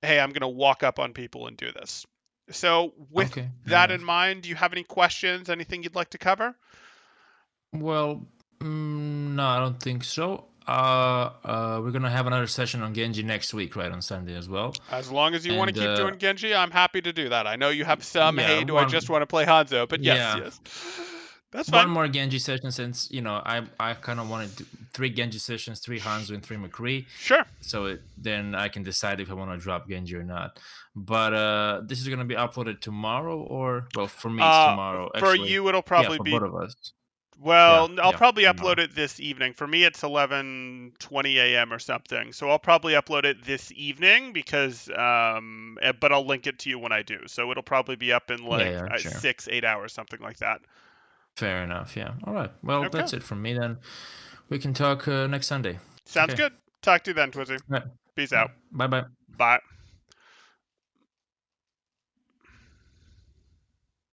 I'm going to walk up on people and do this. So with Okay. that Yeah. in mind, do you have any questions, anything you'd like to cover? Well, no, I don't think so. We're gonna have another session on Genji next week, right, on Sunday as well. As long as you want to And keep doing Genji, I'm happy to do that. I know you have some, yeah, hey, do I just want to play Hanzo? But yes, yeah, yes. That's one fine. more Genji session, since I kind of wanted 3 Genji sessions, 3 Hanzo and 3 McCree. Sure. So then I can decide if I want to drop Genji or not. But this is gonna be uploaded tomorrow, or well, for me it's tomorrow. For Actually, you, it'll yeah, probably for be. both of us. Well, Yeah, I'll yeah, probably tomorrow. upload it this evening. For me, it's 11:20 a.m. or something. So I'll probably upload it this evening because, but I'll link it to you when I do. So it'll probably be up in like Yeah, sure. 6-8 hours, something like that. Fair enough. Yeah. All right. Well, Okay. that's it from me then. We can talk next Sunday. Sounds Okay. good. Talk to you then, Twizzy. Right. Peace out. Bye bye. Bye.